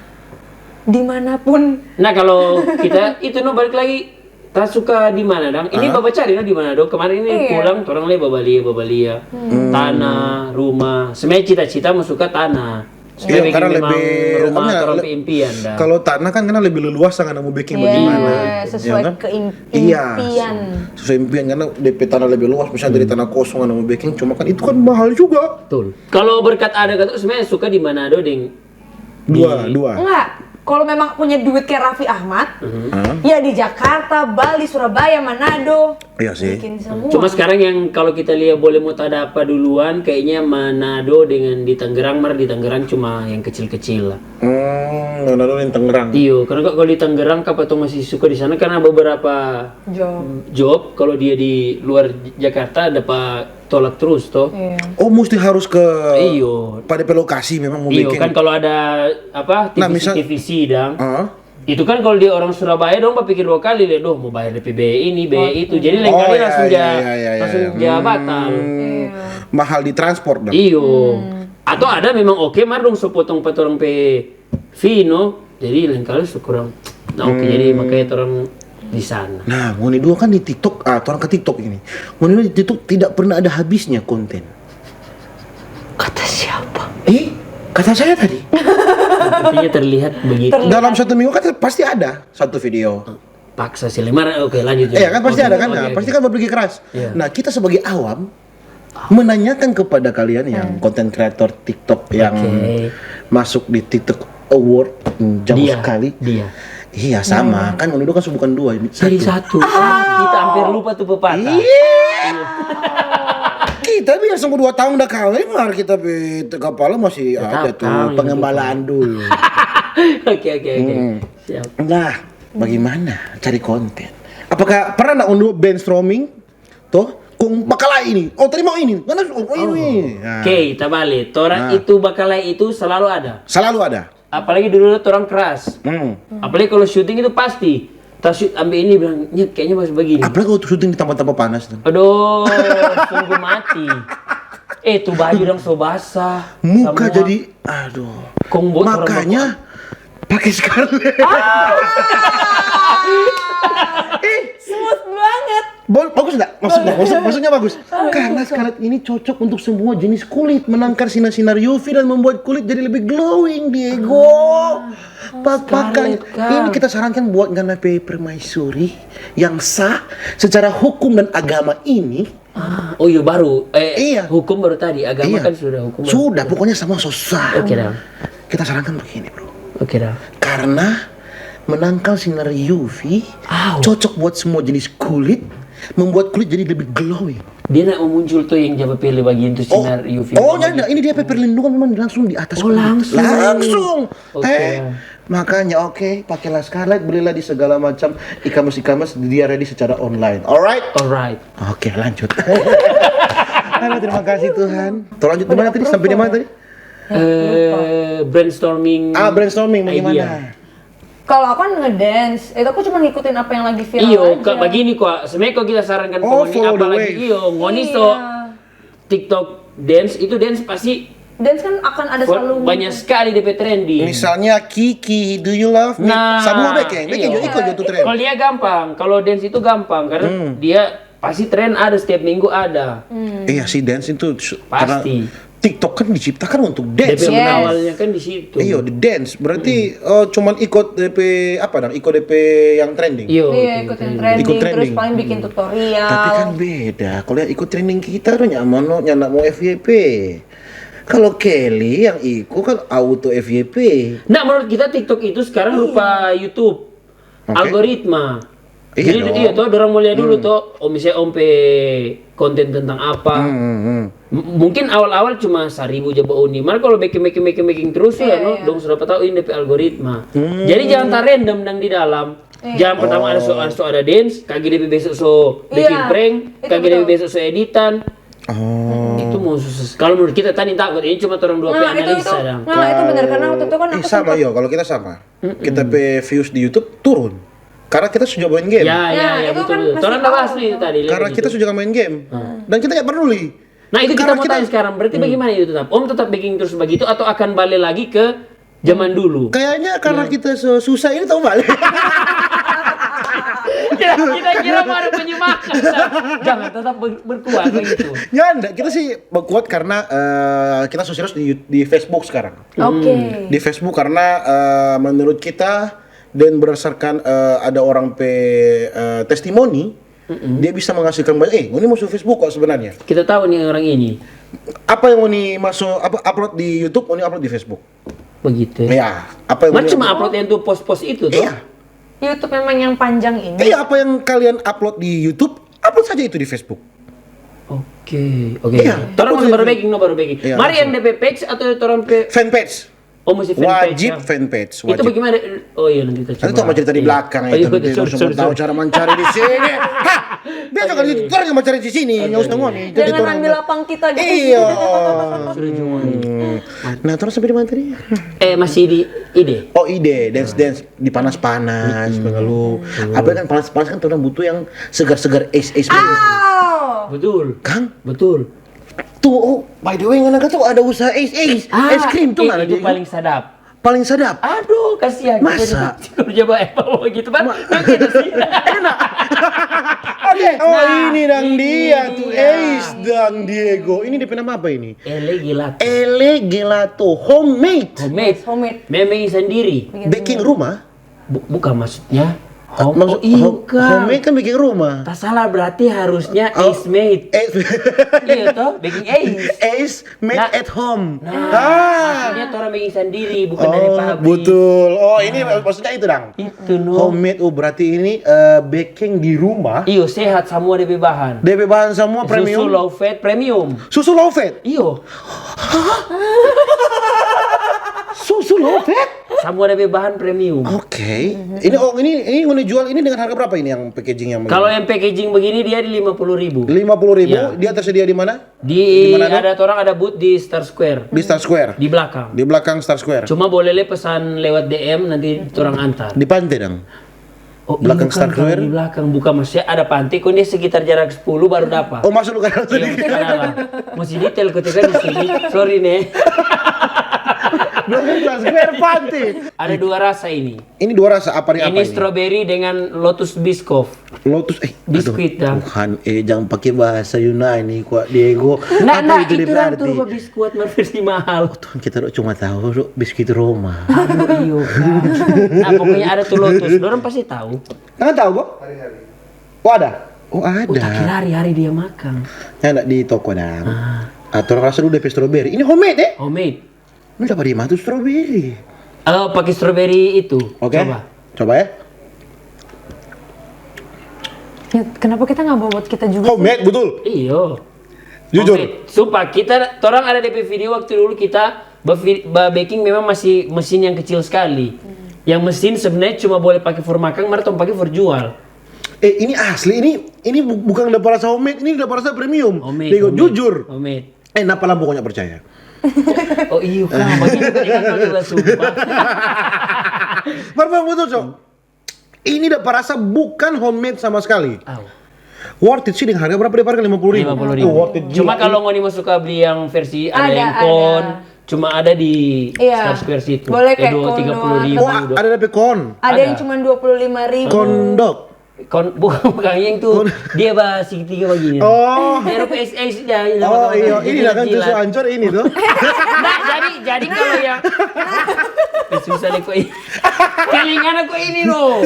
S3: Dimanapun.
S1: Nah kalau kita itu no balik lagi. Tak suka di mana dong? Ini bapak cari di mana dong? Kemarin ini pulang, orang lain babalia. Tanah, rumah. Sebenarnya cita-cita mau suka tanah.
S2: Iya, karena lebih
S1: rumah orang impian dah.
S2: Kalau tanah kan karena lebih leluasa karena mau baking bagaimana.
S3: Sesuai
S2: kan?
S3: impian.
S2: Sesuai impian karena DP tanah lebih luas. Misalnya dari tanah kosong karena mau baking, cuma kan itu kan mahal juga.
S1: Betul. Kalau berkat ada kata sebenarnya suka di Manado deng.
S2: Dua.
S3: Enggak. Kalau memang punya duit kayak Raffi Ahmad, ya di Jakarta, Bali, Surabaya, Manado.
S2: Iya sih.
S3: Bikin semua.
S1: Cuma sekarang yang kalau kita lihat boleh mau ada apa duluan, kayaknya Manado dengan di Tangerang, di Tangerang cuma yang kecil-kecil lah.
S2: Manado yang Tangerang.
S1: Iya, karena kalau di Tangerang kapatong masih suka di sana karena beberapa job kalau dia di luar Jakarta dapat tolak terus toh.
S3: Iya.
S2: Oh, mesti harus ke
S1: Iyo.
S2: pada lokasi memang mau
S1: Iyo,
S2: bikin.
S1: kan kalau ada apa TVC dang. Itu kan kalau dia orang Surabaya dong berpikir dua kali lihat mau bayar DP ini, itu. Jadi lain kali langsung batal.
S2: Mahal di transport dong.
S1: Iyo. Atau ada memang oke mar dong sepotong orang Vino. Jadi lain kali kurang. Nah, oke jadi makanya orang di sana.
S2: Nah, ngoni dua kan di TikTok, orang ke TikTok ini. Ngoni dua di TikTok tidak pernah ada habisnya konten.
S3: Kata siapa?
S2: Kata saya tadi.
S1: Artinya terlihat begitu.
S2: Dalam satu minggu kan pasti ada satu video.
S1: Paksa sih lemar, oke lanjut.
S2: Iya kan pasti ada kan, pasti kan berpikir keras. Nah, kita sebagai awam menanyakan kepada kalian yang konten kreator TikTok yang masuk di TikTok Award jauh sekali. Iya sama, kan Unido kan bukan dua,
S1: jadi satu. Kita hampir lupa tuh pepatah.
S2: Kita biar sampai 2 tahun udah kawin, mar kita kepala masih ada tuh pengembalaan dulu.
S1: Oke. Siap.
S2: Nah, bagaimana cari konten? Apakah pernah nak unduh brainstorming? Tuh, kung bakalai ini. Oh, terima ini. Mana ini?
S1: Oke, kita balik. Orang itu bakalai itu selalu ada.
S2: Selalu ada.
S1: Apalagi dulu orang keras. Apalagi kalau syuting itu pasti. Shoot ambil ini bilang, kayaknya masih begini.
S2: Apalagi kalau syuting di tempat-tempat panas tuh.
S1: Aduh, sungguh mati. Tuh baju dong so basah.
S2: Muka semua. Jadi, aduh. Makanya pakai Scarlett.
S3: Smooth banget.
S2: Bagus enggak? Maksudnya bagus. Karena Scarlett ini cocok untuk semua jenis kulit, menangkar sinar-sinar UV dan membuat kulit jadi lebih glowing, Diego. Pakai ini kita sarankan buat ngana permaisuri yang sah secara hukum dan agama ini
S1: Oh iya baru.
S2: Iya.
S1: Hukum baru tadi, agama kan sudah hukum.
S2: Sudah, pokoknya sama susah.
S1: Oke dah.
S2: Kita sarankan begini, bro.
S1: Oke dah.
S2: Karena menangkal sinar UV cocok buat semua jenis kulit, membuat kulit jadi lebih glowing.
S1: Dia nak muncul tuh yang jawab pilih bagian itu sinar UV.
S2: Oh, nyanda. Ini dia perlindungan memang langsung di atas kulit. Langsung.
S1: Oke.
S2: Makanya pakailah Scarlett, belilah di segala macam e-commerce dia ready secara online. Alright. Oke, lanjut. Terima kasih Tuhan. Lanjut di mana tadi? Sampai di mana tadi?
S1: Brainstorming.
S2: Brainstorming bagaimana?
S3: Kalau aku kan ngedance, itu aku cuma ngikutin apa yang lagi viral
S1: Iyo,
S3: aja.
S1: begini kok. Sebenarnya kalau kita sarankan
S2: follow the
S1: apalagi
S2: wave.
S1: ngoni so TikTok dance itu dance pasti
S3: Dance kan akan ada selalu
S1: banyak sekali DP trending.
S2: Misalnya Kiki, do you love me? Sabu Bekeng juga ikut tuh tren.
S1: Kalau dia gampang, kalau dance itu gampang karena dia pasti tren ada setiap minggu ada.
S2: Iya sih dance itu
S1: Pasti.
S2: TikTok kan diciptakan untuk dance.
S1: DP awalnya kan di situ.
S2: Iya, di dance. Berarti cuman ikut DP ikut DP yang trending.
S3: Iya, ikutin trending, terus paling bikin tutorial.
S2: Tapi kan beda. Kalau yang ikut trending kita tuh nyaman nyana mau FYP. Kalau Kelly yang ikut kan auto FYP.
S1: Nah, menurut kita TikTok itu sekarang rupa YouTube. Algoritma. Jadi dia tuh orang mulia dulu tuh, misalnya konten tentang apa. Mungkin awal-awal cuma 1.000 jaba uni. Malah kalau making terus ya, dong sudah tahu ini DP algoritma. Jadi jangan tak random nang di dalam. Jangan pertama ada dance, kaki DP besok so bikin prank, kaki DP besok so editan. Itu mau susah. Kalau menurut kita tadi takut ini cuma orang dua analisa dong.
S3: Nah, itu benar karena waktu itu kan aku
S2: sama kalau kita sama. Kita views di YouTube turun. Karena kita sudah main game.
S1: Ya, betul. Orang udah bahas nih tadi.
S2: Karena kita sudah main game. Dan kita nggak peduli.
S1: Nah, itu kita mau tanya sekarang. Berarti bagaimana itu tetap? Om tetap bikin terus begitu atau akan balik lagi ke zaman dulu?
S2: Kayaknya karena kita susah ini tahu balik.
S1: Kita kira baru penyemangat. Jangan tetap berkuat begitu.
S2: Ya enggak, kita sih berkuat karena kita sosial di Facebook sekarang. Di Facebook karena menurut kita dan berdasarkan ada orang testimoni, dia bisa menghasilkan banyak. Ini masuk Facebook kok sebenarnya.
S1: Kita tahu nih orang ini.
S2: Apa yang ini masuk upload di YouTube, ini upload di Facebook.
S1: Begitu.
S2: Ya. Apa yang
S1: cuma upload yang tuh post-post itu tuh.
S2: Iya.
S3: YouTube memang yang panjang ini.
S2: Iya, apa yang kalian upload di YouTube, upload saja itu di Facebook.
S1: Oke.
S2: Iya.
S1: Torang baru baking.
S2: Iya,
S1: Mari yang DP page atau torang
S2: fanpage.
S1: Oh, masih fanpage.
S2: Wajib fanpage.
S1: Itu bagaimana? Oh iya, nanti kita coba.
S2: Nanti mau cerita di belakang itu. Nanti langsung tahu cara mencari di sini. Dia juga orang yang mencari di sini, nggak usah ngomong.
S3: Jangan ambil lapang kita gitu.
S2: Iya. Nah, terus sampai di mana tadi?
S1: Masih di ide.
S2: Oh, ide, dance di panas-panas, mengeluh. Apa kan panas-panas kan orang butuh yang segar-segar es.
S1: Betul.
S2: Kang,
S1: betul.
S2: Tuh, by the way, nggak tuh ada usaha es krim tuh nggak ada.
S1: Itu paling sadap.
S2: Paling sadap.
S1: Aduh, kasihan.
S2: Masa?
S1: Kalau coba gitu kan, enak.
S2: Oke. Oh, ini dang dia tuh, Ace dan Diego. Ini DP nama apa ini? Ele Gelato. Homemade.
S1: Memang sendiri.
S2: Baking rumah?
S1: Bukan maksudnya.
S2: Homemade kan bikin rumah.
S1: Tak salah berarti harusnya Ace made. Iya toh, baking
S2: Ace made at home.
S1: Maksudnya orang baking sendiri, bukan dari pabrik.
S2: Betul. Oh, ini maksudnya itu dang.
S1: Itu no.
S2: Homemade, berarti ini baking di rumah.
S1: Iyo, sehat semua DP bahan.
S2: DP bahan semua premium.
S1: Susu low fat premium.
S2: Susu low fat.
S1: Iyo.
S2: Susu low fat?
S1: Semua DP bahan premium.
S2: Oke. Ini jual ini dengan harga berapa ini yang packaging yang begini?
S1: Kalau yang packaging begini dia di 50.000.
S2: 50.000.
S1: Ya.
S2: Dia tersedia di mana?
S1: Ada booth di Star Square.
S2: Di Star Square.
S1: Di belakang.
S2: Di belakang Star Square.
S1: Cuma boleh pesan lewat DM nanti orang antar.
S2: Di pantai dong.
S1: Oh,
S2: belakang Star Square.
S1: Di belakang bukan maksudnya ada pantai kok dia sekitar jarak 10 baru dapat.
S2: Oh, masuk lu kan.
S1: Masih detail ketika di sini. Sorry nih.
S2: Star Square pantai.
S1: Ada 2 rasa ini.
S2: Ini 2 rasa apa ini?
S1: Ini strawberry dengan lotus biscoff.
S2: Lotus
S1: biskuit dah.
S2: Tuhan, jangan pakai bahasa Yunani kok Diego.
S1: Nah, itu berarti biskuit versi mahal.
S2: Oh, Tuhan, kita cuma tahu biskuit Roma.
S1: Aduh, iyo kan. Nah, pokoknya ada tuh lotus. Dorang pasti tahu.
S2: Kalian tahu kok? Hari-hari. Oh, ada. Oh ada.
S1: Tak kira hari-hari dia makan.
S2: Ada di toko dang. Atau rasa dulu DP strawberry. Ini homemade ya?
S1: Homemade.
S2: Ini dapat di mana tuh strawberry?
S1: Oh, pakai strawberry itu.
S2: Oke. Coba ya.
S3: Ya, kenapa kita nggak bawa buat kita juga?
S2: Homemade betul.
S1: Iyo.
S2: Jujur.
S1: Homemade. Sumpah, orang ada DP video waktu dulu kita baking memang masih mesin yang kecil sekali. Yang mesin sebenarnya cuma boleh pakai for makan, mari tong pakai for jual.
S2: Ini asli, ini bukan dapat rasa homemade, ini dapat rasa premium.
S1: Homemade.
S2: Jujur.
S1: Homemade.
S2: Napa lah pokoknya percaya.
S1: Oh iya, kan bagian pakai sumpah.
S2: Betul betul, Cok. Ini dapat rasa bukan homemade sama sekali. Worth it sih dengan harga berapa dia harga 50.000.
S1: 50.000.
S2: Worth it.
S1: Cuma kalau mau suka beli yang versi ada yang kon, cuma ada di Star versi itu.
S3: Boleh kayak kon
S1: 30.000.
S2: Oh, ada DP kon.
S3: Ada yang cuma 25.000.
S2: Kondok.
S1: Bukan yang itu. Dia segitiga begini.
S2: Oh.
S1: Dia PSS dia.
S2: Oh iya, ini lah kan susu ancur ini tuh.
S1: Nah, jadi kalau yang susah deh kok ini. Kelingan aku ini loh.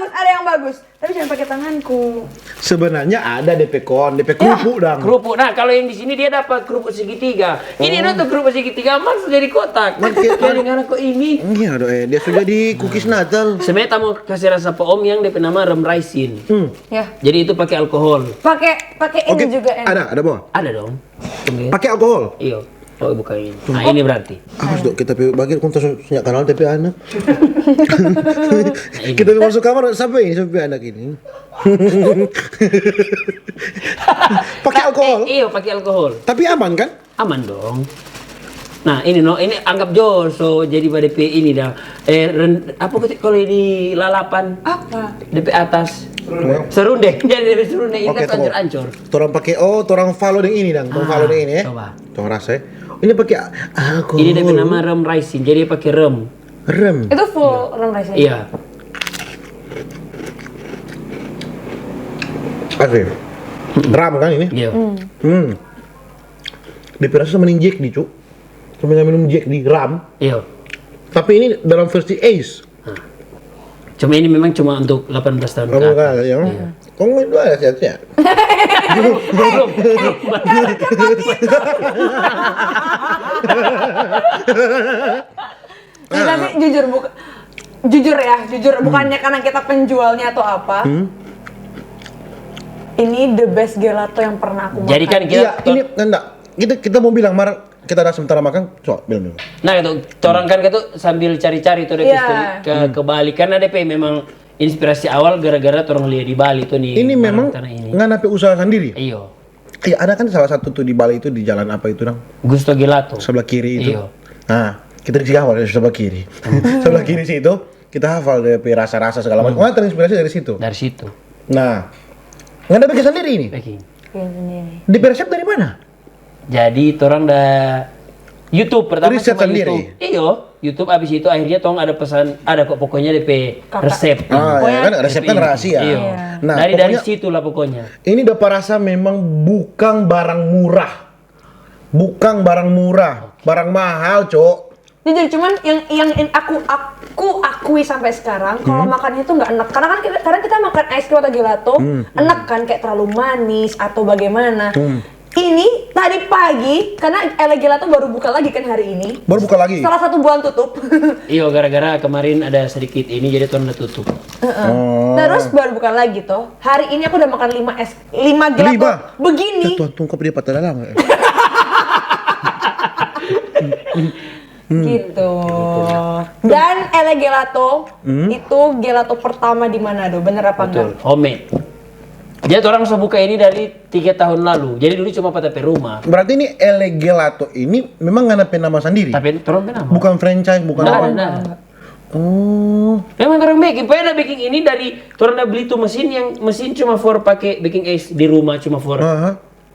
S3: Ada yang bagus. Tapi jangan pakai tanganku.
S2: Sebenarnya ada DP kon, DP kerupuk dang.
S1: Kerupuk. Nah, kalau yang di sini dia dapat kerupuk segitiga. Ini tuh kerupuk segitiga mas jadi kotak. Kelingan aku ini.
S2: Iya dong, dia sudah di cookies Natal.
S1: Sebenarnya tamu kasih rasa pe om yang DP nama rem raisin.
S3: Ya.
S1: Jadi itu pakai alkohol.
S3: Pakai ini juga enak.
S2: Ada bawah.
S1: Ada dong.
S2: Pakai alkohol.
S1: Iya. Oh bukan ini. Nah ini berarti.
S2: Awas dok, kita bagi kontak senyak kanal tapi anak. Kita masuk kamar sampai anak ini. Pakai alkohol.
S1: Iya pakai alkohol.
S2: Tapi aman kan?
S1: Aman dong. Nah ini ini anggap so jadi pada DP ini dah. Apa kalau di lalapan?
S3: Apa?
S1: DP atas. Serundeng. Jadi dari serundeng ini kan ancur-ancur.
S2: Torang pakai torang follow dengan ini dang. Torang follow dengan ini ya.
S1: Coba.
S2: Torang rasa ya. Ini pakai alkohol.
S1: Ini DP nama rem raisin. Jadi pakai rem.
S2: Rem.
S3: Itu full rem rice.
S1: Iya.
S2: Oke. Ram kan ini?
S1: Iya.
S2: DP rasa sama Jack nih, Cuk. Cuma minum Jack di ram.
S1: Iya.
S2: Tapi ini dalam versi Ace.
S1: Cuma ini memang cuma untuk 18 tahun ke
S2: Kamu
S1: atas.
S2: kan yang kamu itu ada sehatnya.
S1: Belum.
S3: Tapi jujur bukannya karena kita penjualnya atau apa. Ini the best gelato yang pernah aku makan.
S1: Jadi kan kita
S2: ini enggak. Kita mau bilang kita ada sementara makan, coba bilang.
S1: Nah itu, orang kan itu sambil cari-cari tuh ke Bali karena DP memang inspirasi awal gara-gara orang lihat di Bali tuh nih.
S2: Ini memang nggak nape usaha sendiri.
S1: Iya.
S2: Iya ada kan salah satu tuh di Bali itu di jalan apa itu dong?
S1: Gusto Gelato.
S2: Sebelah kiri itu.
S1: Iya.
S2: Nah kita di hafal dari sebelah kiri. Sebelah kiri sih itu kita hafal dari rasa-rasa segala macam. Oh terinspirasi dari situ.
S1: Dari situ.
S2: Nah nggak ada bikin sendiri ini. Di resep dari mana?
S1: Jadi orang YouTube pertama
S2: riset
S1: cuma
S2: sendiri.
S1: YouTube. Iyo, YouTube abis itu akhirnya tong ada pesan, ada kok pokoknya DP resep.
S2: Ya kan resep kan rahasia.
S1: Iya.
S2: Nah,
S1: dari situ lah pokoknya.
S2: Ini dapat rasa memang bukan barang murah. Bukan barang murah, barang mahal, Cok.
S3: Jujur cuman yang aku akui sampai sekarang kalau makannya itu nggak enak. Karena kan kadang kita makan es krim atau gelato, enak kan kayak terlalu manis atau bagaimana. Ini tadi pagi, karena Ele Gelato baru buka lagi kan hari ini.
S2: Baru buka lagi?
S3: Salah satu bulan tutup.
S1: Iya, gara-gara kemarin ada sedikit ini jadi tuh udah tutup.
S3: Terus baru buka lagi toh. Hari ini aku udah makan 5 gelato begini.
S2: Tuh, tungkap dia patah dalam.
S3: Gitu. Dan Ele Gelato itu gelato pertama di Manado, bener apa enggak?
S1: Homemade. Jadi orang sudah buka ini dari 3 tahun lalu. Jadi dulu cuma pada rumah.
S2: Berarti ini Ele Gelato ini memang nggak nape nama sendiri?
S1: Tapi orang nama.
S2: Bukan franchise, bukan apa?
S1: Nah.
S2: Oh.
S1: Memang orang baking. Padahal baking ini dari orang udah beli tuh mesin cuma for pakai baking es di rumah cuma for.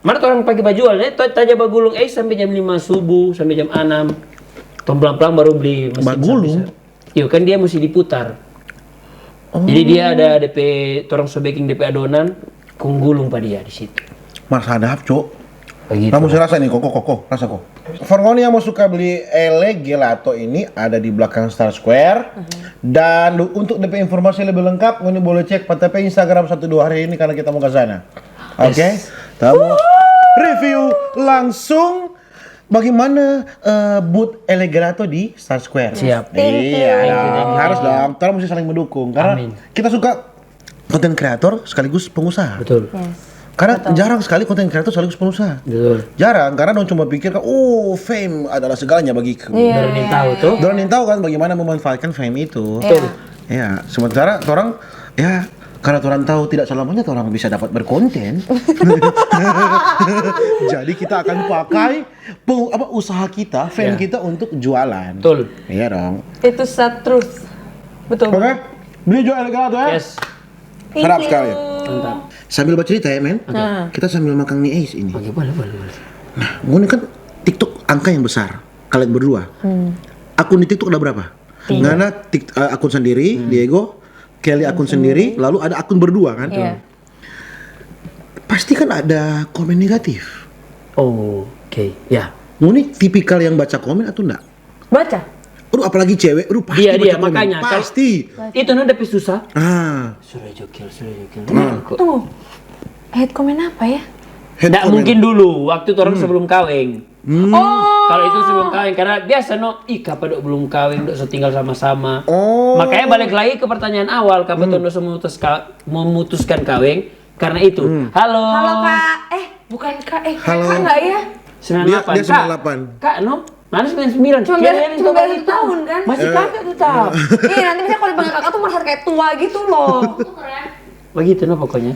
S1: Mana orang pakai baju jual, taja bagulung es sampai jam 5 subuh sampai jam 6. Tong pelan-pelan baru beli mesin.
S2: Bagulung?
S1: Iya kan dia mesti diputar. Jadi dia ada DP orang so baking DP adonan, kunggulung pada dia di situ.
S2: Mas hadap, Cok.
S1: Begitu.
S2: Kamu mesti rasa nih, koko, rasa kok. For ngoni yang mau suka beli ele gelato ini ada di belakang Star Square. Dan untuk DP informasi lebih lengkap, ngoni boleh cek PTP Instagram 1-2 hari ini karena kita mau ke sana. Oke? Kita mau review langsung bagaimana booth ele gelato di Star Square.
S1: Siap.
S2: Iya, harus dong. Kita mesti saling mendukung karena kita suka konten kreator sekaligus pengusaha.
S1: Betul.
S2: Karena jarang sekali konten kreator sekaligus pengusaha.
S1: Betul.
S2: Jarang, karena dong cuma pikir kan, fame adalah segalanya bagiku.
S1: Dorang yang tahu tuh.
S2: Dorang yang tahu kan bagaimana memanfaatkan fame itu.
S3: Iya.
S2: Ya, sementara orang ya karena orang tahu tidak selamanya orang bisa dapat berkonten. Jadi kita akan pakai usaha kita, fame kita untuk jualan.
S1: Betul.
S2: Iya dong.
S3: Itu sad truth. Betul.
S2: Oke, beli jual gelato ya.
S1: Yes.
S2: Harap sekali.
S1: Mantap.
S2: Sambil bercerita ya men, kita sambil makan mie Ace ini.
S1: Oke, boleh.
S2: Nah, ini kan TikTok angka yang besar, kalian berdua. Akun di TikTok ada berapa? Ngana akun sendiri, Diego, Kelly akun sendiri, lalu ada akun berdua kan?
S3: Iya.
S2: Pasti kan ada komen negatif.
S1: Oke, ya.
S2: Ngoni tipikal yang baca komen atau enggak?
S3: Baca.
S2: Aduh, apalagi cewek, pasti
S1: Dia
S2: baca komen.
S1: makanya
S2: Pasti.
S1: Itu nada susah.
S2: Sudah
S1: Jokil.
S3: Tunggu. Head comment apa ya?
S1: Nggak mungkin dulu, waktu itu orang sebelum kawin. Kalau itu sebelum kawin, karena biasa kapan dok belum kawin, dok setinggal sama-sama. Makanya balik lagi ke pertanyaan awal, kapan dok memutuskan kawin? Karena itu. Halo
S3: Kak. Bukan Kak.
S2: Halo.
S3: Kak nggak ya?
S1: 98.
S2: Dia 98.
S1: Kak, mana 99?
S3: Cuma beda 1 tahun kan?
S1: Masih kakak tetap.
S3: Iya, nanti misalnya kalau dipanggil kakak tuh merasa kayak tua gitu loh.
S1: Begitu pokoknya.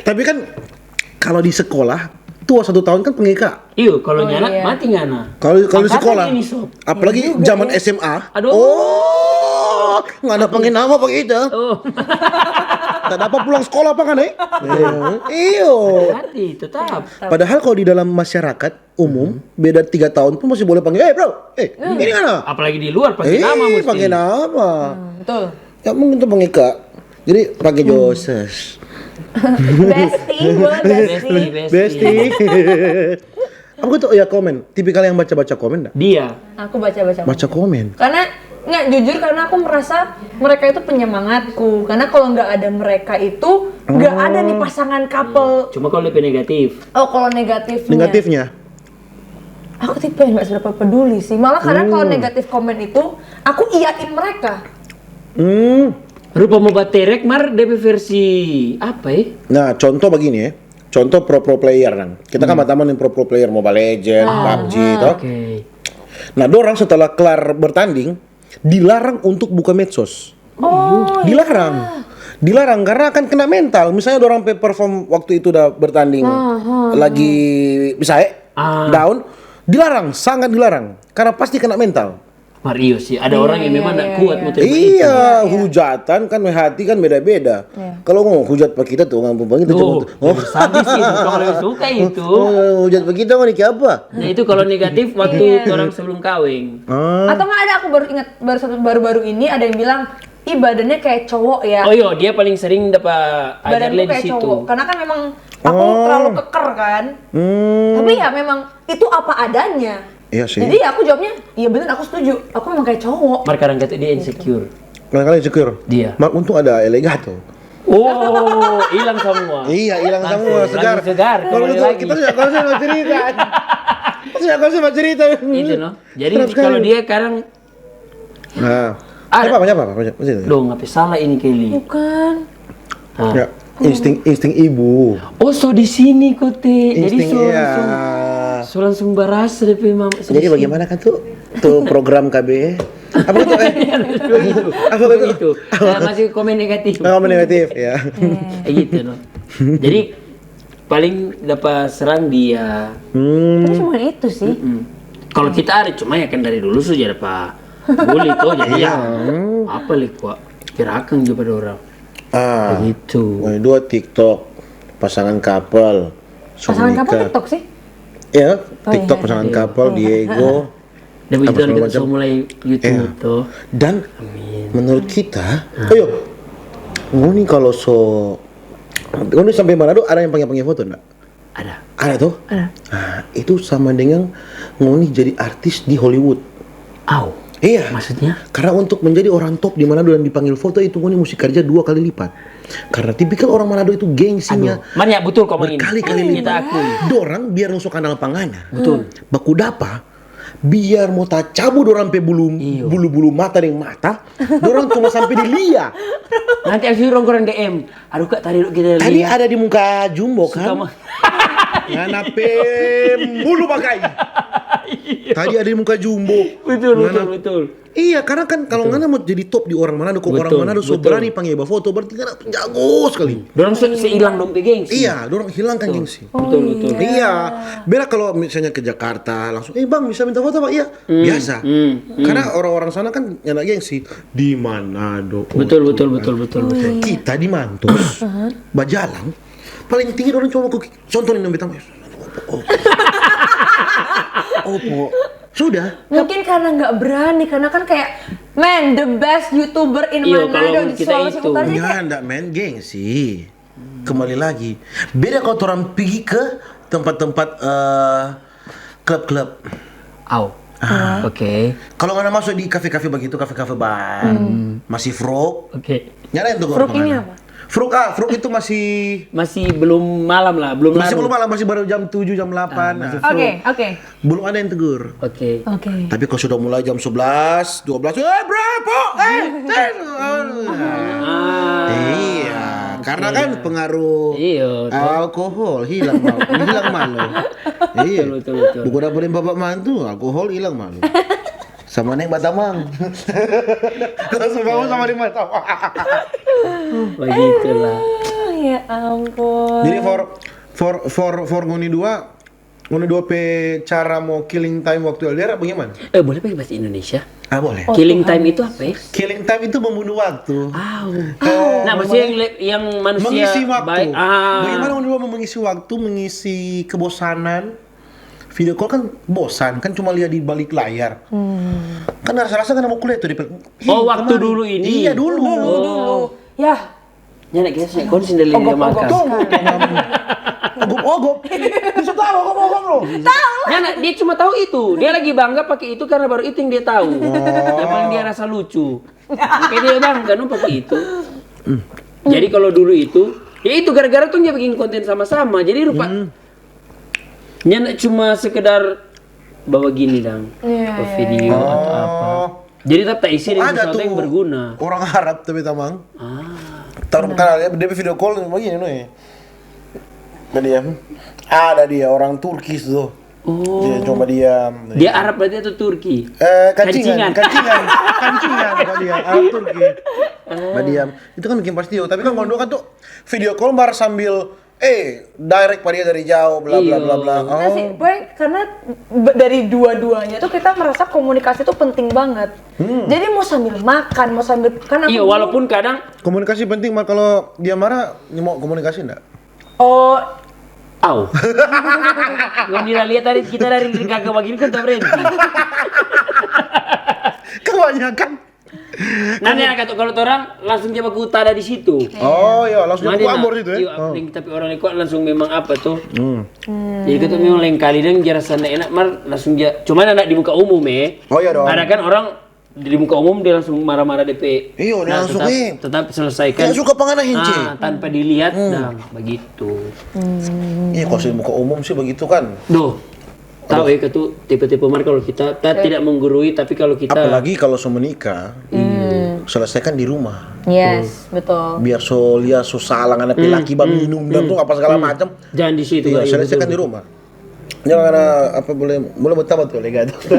S2: Tapi kan kalau di sekolah tua 1 tahun kan panggil Kak.
S1: Iyo, kalau nyana
S3: iya.
S1: mati ngana.
S2: Kalau di
S1: Angkatan
S2: sekolah,
S1: ini, Sob.
S2: apalagi zaman SMA.
S1: Aduh.
S2: Nggak ada panggil nama begitu. Tak dapat pulang sekolah apa kan Iyo.
S1: Hati, tetap.
S2: Padahal kalau di dalam masyarakat umum beda 3 tahun pun masih boleh panggil, bro, ini mana?
S1: Apalagi di luar pakai nama mesti.
S2: Pakai nama.
S3: Betul.
S2: Ya mungkin tuh panggil Kak. Jadi pakai Joses. Bestie. Apa tuh ya komen? Tipikal yang baca komen enggak?
S1: Dia.
S3: Aku baca-baca.
S2: Baca komen.
S3: Karena nggak jujur karena aku merasa mereka itu penyemangatku. Karena kalau nggak ada mereka itu nggak ada nih pasangan couple.
S1: Cuma kalau lebih negatif.
S3: Oh kalau negatifnya.
S2: Negatifnya?
S3: Aku tipe yang nggak seberapa peduli sih. Malah kadang kalau negatif komen itu aku iyain mereka.
S1: Rupa mau baterek mar DP versi apa ya?
S2: Nah, contoh begini ya. Contoh pro player nang. Kita kan teman yang pro player Mobile Legends, PUBG toh.
S1: Oke.
S2: Nah, dorang setelah kelar bertanding dilarang untuk buka medsos. Dilarang. Dilarang karena akan kena mental. Misalnya dorang perform waktu itu udah bertanding lagi bisa down, dilarang, sangat dilarang karena pasti kena mental.
S1: Mario sih, ada orang yang memang nggak kuat mau terima itu.
S2: Iya, hujatan kan hati kan beda-beda. Kalau ngomong hujat pak kita tuh ngomong kita
S1: Tuh, sadis itu, kalau lebih suka itu.
S2: Hujat pak kita mau nikah apa?
S1: Nah itu kalau negatif waktu orang sebelum kawin.
S3: Atau nggak ada, aku baru ingat baru-baru ini ada yang bilang ih badannya kayak cowok ya.
S1: Oh iya, dia paling sering dapat
S3: Badanku
S1: ajarnya di
S3: kayak
S1: situ.
S3: cowok. Karena kan memang aku terlalu keker kan. Tapi ya memang itu apa adanya.
S2: Iya sih.
S3: Jadi aku jawabnya, iya bener aku setuju. Aku memang kayak cowok.
S1: Mar kadang kata dia insecure.
S2: Kalian insecure?
S1: Dia.
S2: Mak untung ada elegato.
S1: Oh, hilang semua.
S2: Iya, hilang semua, segar.
S1: Langsung segar.
S2: Kalau
S1: kembali
S2: itu
S1: lagi.
S2: kita sudah kalau saya mau cerita. Kalau saya mau cerita.
S1: Itu no. Jadi
S2: Sedap sekali.
S1: kalau dia sekarang
S2: Nah.
S1: Ada.
S2: Apa?
S1: dong apa salah ini Kelly.
S3: Bukan.
S1: Ah.
S2: Ya, insting ibu.
S1: Oh, so di sini kok teh. Jadi
S2: Insting
S1: so
S2: iya.
S1: langsung baras DP mama.
S2: Jadi bagaimana kan tuh program KB? Apa itu? Apa
S1: itu? Masih komen negatif.
S2: Komen negatif ya.
S1: Gitu no. Jadi paling dapat serang dia.
S3: Tapi cuma itu sih.
S1: Kalau kita ada cuma ya kan dari dulu sudah dapat bully tuh jadi ya apa lek kok gerakan juga pada orang. Begitu.
S2: Dua TikTok pasangan couple.
S3: Pasangan couple TikTok sih?
S2: Ya, TikTok pasangan couple Diego.
S1: Dan begitu
S2: segala
S1: kita
S2: macam.
S1: so mulai YouTube tuh.
S2: Dan menurut kita, ayo, ngoni kalau so Kalau sampai Manado ada yang panggil foto enggak? Ada tuh?
S3: Ada.
S2: Nah, itu sama dengan ngoni jadi artis di Hollywood. Iya.
S1: Maksudnya?
S2: Karena untuk menjadi orang top di Manado dan dipanggil foto itu ngoni mesti kerja 2 kali lipat. Karena tipikal orang Manado itu gengsinya.
S1: Banyak betul kok ini.
S2: Berkali-kali lipat.
S1: Kita akui.
S2: Dorang biar nusuk kanal pangana.
S1: Betul.
S2: Baku dapa biar mau tak cabut dorang pe bulu-bulu mata dengan mata, dorang cuma sampai di lia.
S1: Nanti aku kurang DM. Aduh Kak, tadi kita lihat.
S2: Tadi ada di muka Jumbo kan. Ngana pe bulu pakai. Tadi ada di muka Jumbo.
S1: Betul.
S2: Iya, karena kan kalau ngana mau jadi top di orang Manado, kok orang Manado so berani panggil foto, berarti ngana jago sekali.
S1: Dorang sehilang dong gengsi.
S2: Iya, dorang hilangkan gengsi.
S1: Betul.
S2: Iya. Beda kalau misalnya ke Jakarta langsung, Bang bisa minta foto Pak? Iya, biasa. Karena orang-orang sana kan nyana gengsi di Manado.
S1: Betul.
S2: Kita di Mantus, Bajalang, paling tinggi orang cuma contohin yang betang. Opo. Sudah.
S3: Mungkin karena nggak berani, karena kan kayak the best YouTuber in Manado di Sulawesi Utara.
S2: Ya, enggak gengsi. Kembali lagi. Beda kalau orang pergi ke tempat-tempat klub-klub.
S1: Oke.
S2: Kalau nggak masuk di kafe-kafe begitu, kafe-kafe bar, masih frog.
S1: Oke.
S2: Nyalain tuh.
S3: Frog ini apa?
S2: Frog itu masih
S1: belum malam lah, belum
S2: malam, masih baru jam 7, jam 8.
S3: Oke.
S2: Belum ada yang tegur.
S1: Oke.
S2: Tapi kalau sudah mulai jam 11, 12, berapa? Iya, karena kan pengaruh alkohol hilang malu. Iya.
S1: Betul.
S2: Bukan dapetin bapak mantu, alkohol hilang malu. Sama Neng Batamang. Langsung bangun sama Neng Batamang.
S1: Begitulah.
S3: Ya ampun.
S2: Jadi for ngoni dua pe cara mau killing time waktu LDR bagaimana?
S1: Boleh pakai bahasa Indonesia?
S2: Boleh.
S1: Killing time itu apa ya?
S2: Killing time itu membunuh waktu.
S1: Nah, maksudnya yang manusia
S2: mengisi waktu.
S1: baik.
S2: Bagaimana ngoni dua mengisi waktu, mengisi kebosanan? Video call kan bosan, kan cuma lihat di balik layar. Kan rasa-rasa kan mau kuliah tuh di
S1: waktu dulu ini.
S2: Iya, dulu.
S3: Ya.
S1: Nyana kita saya kon sendiri dia makan.
S2: Ogop. Bisa tahu ogop lo.
S3: Tahu.
S1: Nyana dia cuma tahu itu. Dia lagi bangga pakai itu karena baru itu yang dia tahu. Yang paling dia rasa lucu. Kayak dia bangga pakai itu. Jadi kalau dulu itu, ya itu gara-gara tuh dia bikin konten sama-sama. Jadi Nyana cuma sekedar bawa gini dong, video atau apa. Jadi tak isi dengan sesuatu yang berguna.
S2: Orang Arab tapi tamang. Taruh kanal ya, dia video call begini nih. Diam. Ada dia orang Turki tuh. Dia coba diam.
S1: Dia Arab berarti atau Turki?
S2: Kancingan kalau dia Arab Turki. Diam. Itu kan bikin pasti. Tapi kan kalau kan tuh video call bar sambil direct pada dia dari jauh bla bla bla bla.
S3: Nah sih, boy, karena dari dua-duanya tuh kita merasa komunikasi tuh penting banget. Jadi mau sambil makan, mau sambil kan aku
S1: walaupun kadang
S2: komunikasi penting, mah kalau dia marah mau komunikasi enggak?
S1: Nggak lihat tadi kita dari kakak begini kan tak berhenti.
S2: Kebanyakan.
S1: Nanti kalau orang langsung coba ke utara di situ.
S2: Langsung ke Ambor itu ya.
S1: Tapi orang Eko langsung memang apa tuh? Jadi kita memang lain kali dan jasa enak langsung cuman anak di muka umum
S2: dong.
S1: Ada kan orang di muka umum dia langsung marah-marah DP.
S2: Iya, dia langsung
S1: tetap selesaikan.
S2: Dia suka pangan hinci.
S1: Tanpa dilihat, begitu.
S2: Iya, kalau di muka umum sih begitu kan.
S1: Tahu ya itu tipe-tipe mereka kalau kita tidak menggurui, tapi kalau kita
S2: apalagi kalau menikah selesaikan di rumah.
S3: Yes, betul.
S2: Biar so salang anak laki minum dan tuh apa segala macam.
S1: Jangan di situ.
S2: Iya, selesaikan di rumah. Jangan apa boleh betapa tuh lega tuh.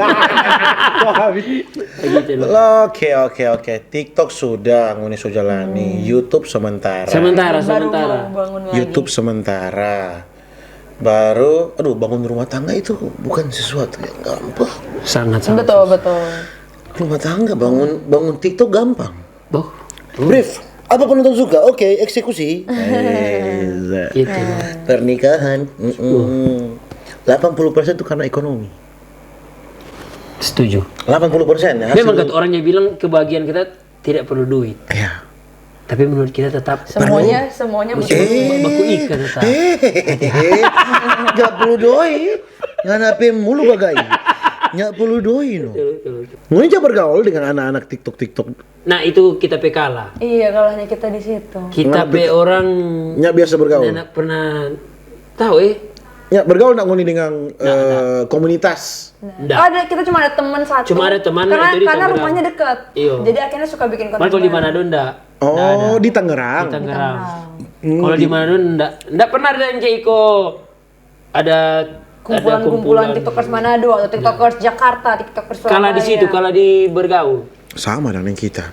S2: Oke. TikTok sudah nguni jalani, YouTube sementara. YouTube sementara. Baru, bangun rumah tangga itu bukan sesuatu yang gampang.
S1: Sangat.
S3: Betul.
S2: Rumah tangga bangun TikTok gampang. Brief, apa penonton suka? Oke, eksekusi.
S1: Gitu.
S2: Pernikahan. 80% itu karena ekonomi.
S1: Setuju.
S2: 80% ya.
S1: Memang kata orangnya bilang kebahagiaan kita tidak perlu duit.
S2: Iya.
S1: Tapi menurut kita tetap
S3: Semuanya
S1: mesti baku ikan tetap.
S2: Nggak perlu doi. Nggak mulu bagai. Nggak perlu doi no. Mau aja bergaul dengan anak-anak TikTok.
S1: Nah itu kita kalah.
S3: Iya, kalahnya kita di situ.
S1: Kita orang
S2: nggak biasa bergaul.
S1: Nggak pernah tahu
S2: Ya bergaul nak ngoni dengan komunitas.
S3: Ada, kita cuma ada teman satu.
S1: Cuma ada teman
S3: karena rumahnya dekat.
S1: Iya.
S3: Jadi akhirnya suka bikin konten.
S1: Kalau di Manado enggak.
S2: Oh, di Tangerang.
S1: Di Tangerang. Kalau di Manado enggak pernah ada yang kayak Iko ada
S3: kumpulan TikTokers Manado atau TikTokers Jakarta, TikTokers Surabaya.
S1: Kalah di situ, kalah di bergaul.
S2: Sama dengan kita.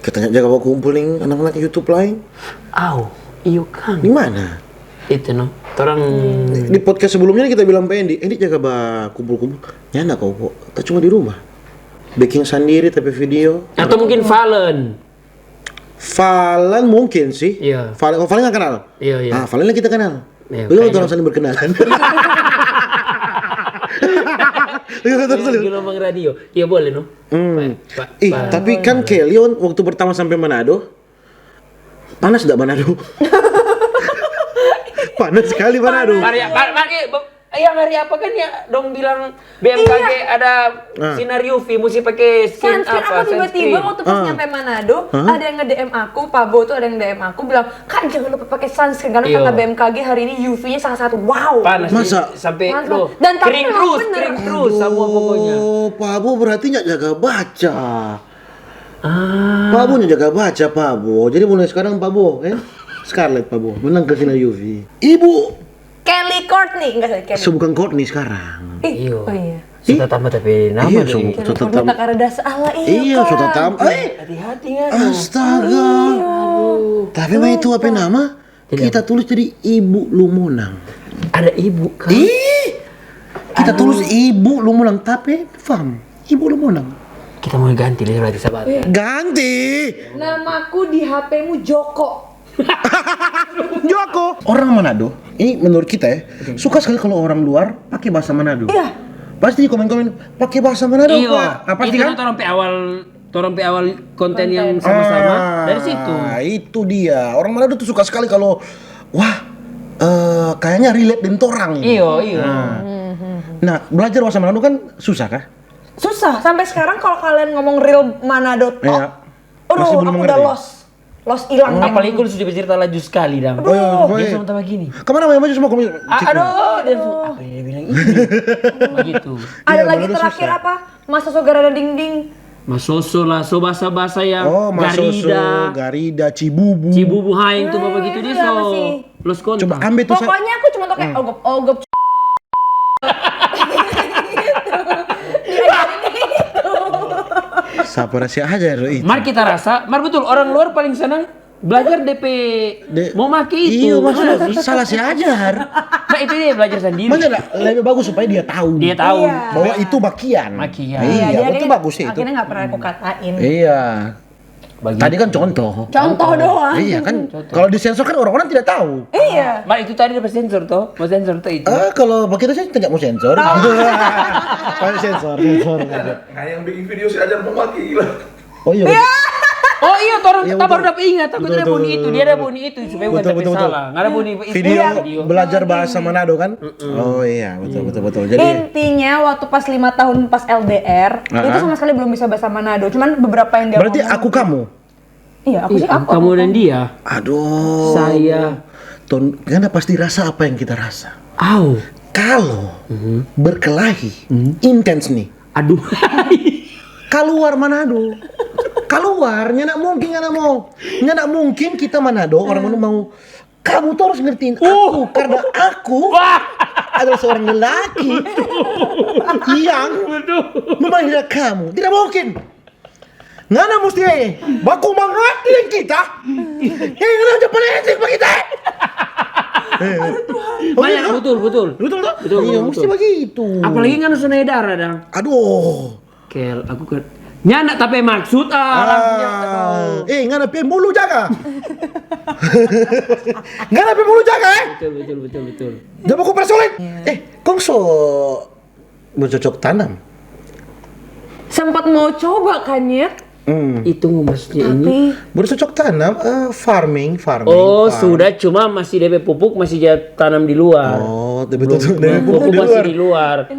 S2: Katanya jaga bawa kumpul anak-anak YouTube lain.
S1: Iyo kan.
S2: Di mana?
S1: Itu no. Orang
S2: Di podcast sebelumnya kita bilang Endi jaga bawa kumpul-kumpul. Nyana kau kok. Tak cuma di rumah. Baking sendiri tapi video.
S1: Atau mungkin Valen
S2: mungkin sih.
S1: Iya.
S2: Valen nggak kenal.
S1: Iya.
S2: Valen kita kenal.
S1: Iya,
S2: Belum orang saling berkenalan.
S1: Gelombang radio. Iya boleh no.
S2: Tapi kan Kelly waktu pertama sampai Manado panas enggak Manado? Panas sekali Manado.
S1: Hari apa kan ya dong bilang BMKG ada sinar UV mesti pakai
S3: sunscreen apa tiba-tiba waktu pas nyampe Manado ada yang nge-DM aku, Pak Bo tuh ada yang DM aku bilang, "Kak, jangan lupa pakai sunscreen karena BMKG hari ini UV-nya sangat wow."
S1: Panas.
S2: Masa?
S1: Sampai
S3: Dan
S1: kering terus semua pokoknya.
S2: Oh, Pak Bo berarti nggak jaga baca. Pak Bo nggak jaga baca Pak Bo. Jadi mulai sekarang Pak Bo, Scarlett Pak Bo menang ke sinar UV. Ibu
S3: Kelly Courtney, enggak sih Kelly.
S2: bukan Courtney sekarang.
S3: Oh iya.
S1: Sudah tambah tapi nama
S2: Iya,
S1: deh.
S2: sudah
S3: Courtney tak ada salah
S2: Iya, sudah tambah.
S1: Hati-hati kan.
S2: Astaga. Tapi mah itu apa nama? Kita tulis jadi Ibu Lumonang.
S1: Ada ibu kan.
S2: Kita tulis Ibu Lumonang tapi fam Ibu Lumonang.
S1: Kita mau ganti nih berarti sahabat.
S2: Ganti.
S3: Namaku di HP-mu Joko.
S2: Joko. Orang Manado, ini menurut kita suka sekali kalau orang luar pakai bahasa Manado.
S3: Iya.
S2: Pasti di komen-komen pakai bahasa Manado Pak.
S1: Pasti kan orang awal konten yang sama-sama dari situ.
S2: Itu dia. Orang Manado tuh suka sekali kalau kayaknya relate dengan orang ini.
S1: Iya.
S2: Nah, belajar bahasa Manado kan susah kah?
S3: Susah. Sampai sekarang kalau kalian ngomong real Manado
S2: Masih belum
S3: aku
S2: mengerti.
S3: udah lost hilang.
S1: Apalagi kalau sudah bercerita laju sekali dah. Dia sama gini.
S2: Kemana maju semua komen?
S1: Dia apa dia bilang ini? Begitu.
S3: Ada
S2: Iya,
S3: lagi
S2: Manado
S3: terakhir
S2: susah.
S3: apa? Masa Sogara ding-ding.
S1: Mas Soso lah, so bahasa yang
S2: Garida, Cibubu.
S1: Cibubu Haing tuh bapak gitu dia
S3: apa sih?
S1: Los kontak.
S2: Coba ambil tuh.
S3: Pokoknya aku cuma tau kayak ogop.
S2: Siapa rahasia aja itu.
S1: Mari kita rasa, betul orang luar paling senang belajar DP mau maki itu.
S2: Iya, maksudnya salah si ajar.
S1: Nah itu dia belajar sendiri.
S2: Makanya lebih bagus supaya dia tahu.
S1: Dia tahu
S2: bahwa itu makian. Iya, itu bagus itu.
S3: Akhirnya nggak pernah aku katain.
S2: Iya. Tadi kan contoh.
S3: Contoh doang.
S2: Iya kan. Kalau disensor kan orang-orang tidak tahu.
S3: Iya.
S1: Mak itu tadi dapat sensor toh, mau sensor tuh itu.
S2: Kalau kita sih tidak mau sensor. Pakai sensor.
S4: Nah, yang bikin video si Ajar mau maki gila.
S2: Oh iya.
S1: Oh iya, orang
S2: Iya,
S1: kita baru
S2: betul.
S1: dapat ingat, aku tuh ada bunyi itu, dia ada bunyi itu supaya bukan tapi salah. Enggak ada bunyi itu.
S2: Video belajar bahasa Manado kan? Oh iya, betul. Jadi
S3: Intinya waktu pas 5 tahun pas LDR itu sama sekali belum bisa bahasa Manado. Cuman beberapa yang dia
S2: berarti
S3: ngomong.
S2: aku kamu.
S3: Iya, aku sih aku.
S1: Kamu dan dia.
S2: Aduh.
S1: Saya.
S2: Karena pasti rasa apa yang kita rasa. Kalau berkelahi intens nih.
S1: Aduh.
S2: Keluar Manado. Keluarnya nak mungkin kita Manado orang Manado mau kamu tuh harus ngertiin aku karena aku adalah seorang lelaki yang memanggil kamu. Tidak mungkin. Ngana mesti baku mengerti yang kita. Yang aja politik pak kita.
S1: Banyak betul.
S2: Betul tuh? Iya, mesti begitu.
S1: Apalagi kan sunai darah dong.
S2: Aduh.
S1: Kel, aku kan nyanak tapi maksud
S2: ngana pe mulu jaga. Ngana pe mulu jaga
S1: Betul.
S2: Jangan aku persulit. Kong so bercocok tanam.
S3: Sempat mau coba kan ya?
S1: Itu maksudnya ini.
S2: Bercocok tanam, farming.
S1: Oh, sudah, cuma masih DP pupuk masih tanam di luar.
S2: Oh, DP pupuk
S1: Pupuk masih di luar.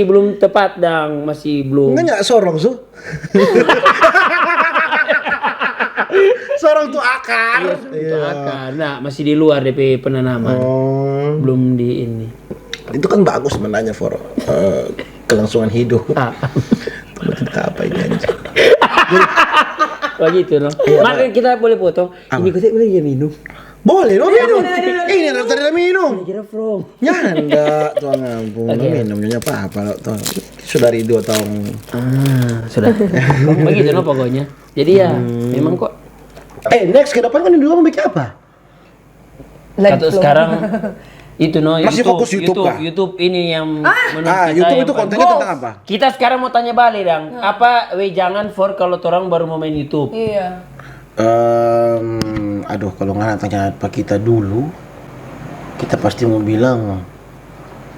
S1: Belum tepat dang, masih belum.
S2: Enggak sorong su. Sorong tuh akar.
S1: Itu akar. Nah, masih di luar DP penanaman.
S2: Oh,
S1: Belum di ini.
S2: itu kan bagus sebenarnya for kelangsungan hidup. Kita apa ini aja?
S1: Begitu no. Maka kita boleh potong. Ini kita boleh ya minum.
S2: Boleh dong minum. Ini daftar ada minum.
S1: Kira from.
S2: Ya enggak, tuang ngampung. Minumnya apa tuang. Sudah dari 2 tahun.
S1: Sudah. Begitu no pokoknya. Jadi ya memang kok.
S2: Next ke depan kan dulu mau bikin apa?
S1: Kata sekarang itu no
S2: Masih fokus YouTube kah?
S1: YouTube ini yang menurut kita
S2: YouTube
S1: yang
S2: itu
S1: paling-
S2: kontennya tentang apa?
S1: Kita sekarang mau tanya balik dang. Apa jangan for kalau orang baru mau main YouTube?
S3: Iya.
S2: Aduh, kalau nggak tanya apa kita dulu, kita pasti mau bilang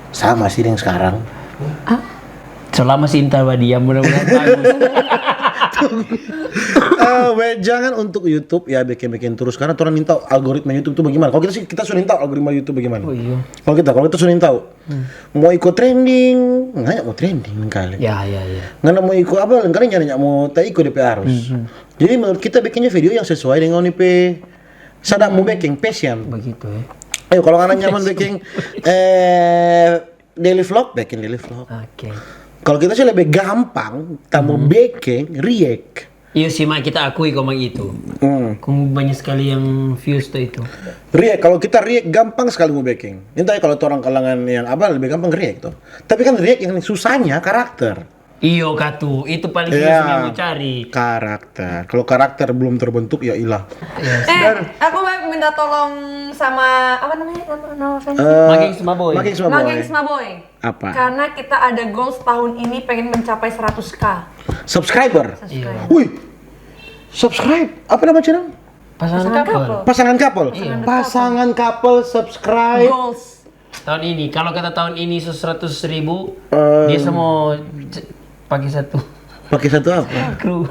S2: sama sih yang sekarang.
S1: Selama si Inta diam mudah-mudahan bagus.
S2: Jangan untuk YouTube ya bikin terus karena orang minta algoritma YouTube itu bagaimana. Kalau kita sih kita sudah tahu algoritma YouTube bagaimana.
S1: Oh iya.
S2: Kalau kita sudah tahu. Mau ikut trending, nggak mau trending kali.
S1: Ya.
S2: Nggak mau ikut apa, kalian nggak mau tak ikut DP harus. Jadi menurut kita bikinnya video yang sesuai dengan DP. Sadar mau bikin passion.
S1: Begitu ya.
S2: Ayo kalau nggak nyaman bikin daily vlog, bikin daily vlog.
S1: Oke.
S2: Kalau kita sih lebih gampang, tamu baking, react.
S1: Iya sih mak kita akui komang itu. Kamu banyak sekali yang views tuh itu.
S2: React, kalau kita react gampang sekali mau baking. Ini tadi kalau orang kalangan yang apa lebih gampang react tuh. Tapi kan react yang susahnya karakter.
S1: Iyo katu, itu paling susah yang mau cari.
S2: Karakter. Kalau karakter belum terbentuk ya ilah.
S3: Aku minta tolong sama apa namanya nama fans?
S1: Mageng Semaboy.
S3: Mageng Semaboy.
S2: Apa?
S3: Karena kita ada goals tahun ini pengen mencapai 100k.
S2: Subscriber.
S1: Iya.
S2: Wih. Subscribe. Apa nama channel?
S1: Pasangan couple.
S2: Pasangan couple. Pasangan couple subscribe.
S3: Goals.
S1: Tahun ini, kalau kata tahun ini 100.000, dia semua pakai satu
S2: Pakai satu apa?
S1: kru.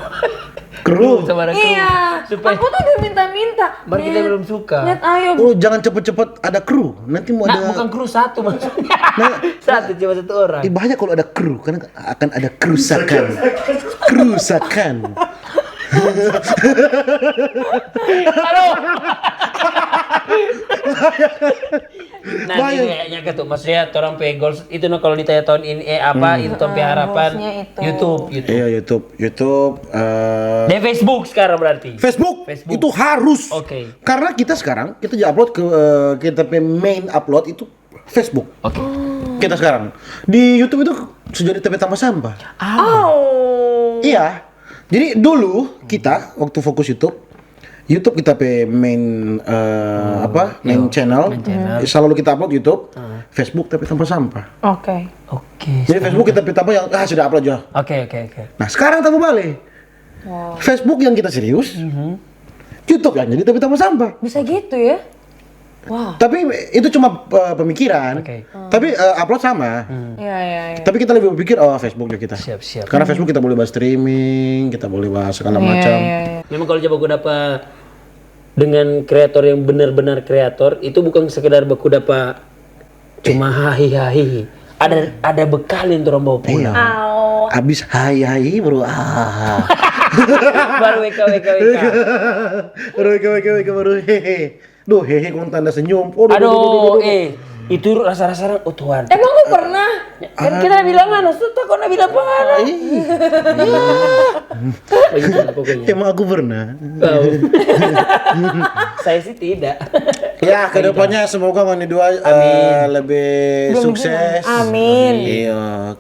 S2: Kru.
S1: Sama ada kru.
S3: Iya.
S1: Supaya
S3: Aku tuh udah minta-minta.
S1: baru kita belum suka.
S3: Lihat ayo.
S2: Oh, jangan cepet-cepet ada kru. Nanti mau
S1: Nah,
S2: ada.
S1: bukan kru satu maksudnya. Satu cuma satu orang.
S2: Bahaya kalau ada kru, karena akan ada kerusakan. Kerusakan.
S1: Nah, ini kayaknya gitu. Maksudnya orang pe goals itu no kalau ditanya tahun ini apa itu sampai harapan
S3: goalsnya itu.
S1: YouTube.
S2: Iya, YouTube.
S1: Di Facebook sekarang berarti.
S2: Facebook
S1: Facebook.
S2: itu harus.
S1: Oke.
S2: Karena kita sekarang kita upload ke kita main upload itu Facebook.
S1: Oke.
S2: Kita sekarang di YouTube itu sudah ditambah tambah sampah.
S3: Oh.
S2: Iya. Jadi dulu kita waktu fokus YouTube kita pe main main channel. Selalu kita upload YouTube. Facebook tapi tanpa sampah.
S3: Oke.
S1: Oke.
S2: Jadi Facebook kita pe tambah yang sudah upload aja.
S1: Oke.
S2: Nah sekarang tambah balik.
S3: Wow.
S2: Facebook yang kita serius. YouTube yang jadi tapi tanpa sampah.
S3: Bisa gitu ya? Wow.
S2: Tapi itu cuma pemikiran.
S1: Oke.
S2: Tapi upload sama.
S3: Iya.
S2: Tapi kita lebih berpikir Facebook ya kita.
S1: Siap.
S2: Karena Facebook kita boleh bahas streaming, kita boleh bahas segala macam.
S1: Memang kalau coba aku dapat dengan kreator yang benar-benar kreator itu bukan sekedar baku dapat cuma hahi. Ada bekalin tuh orang bawa pulang.
S2: Abis hai bro.
S1: Baru WK.
S2: Baru hehe. Duh hehe kau tanda senyum.
S1: Aduh, itu rasa-rasa Tuhan.
S3: Emang lu pernah?
S1: Kan kita bilang kok nak bilang parah. Pokoknya.
S2: Emang aku pernah.
S1: Saya sih tidak.
S2: Ya kedepannya semoga Mani dua lebih sukses.
S3: Amin.
S2: Iya.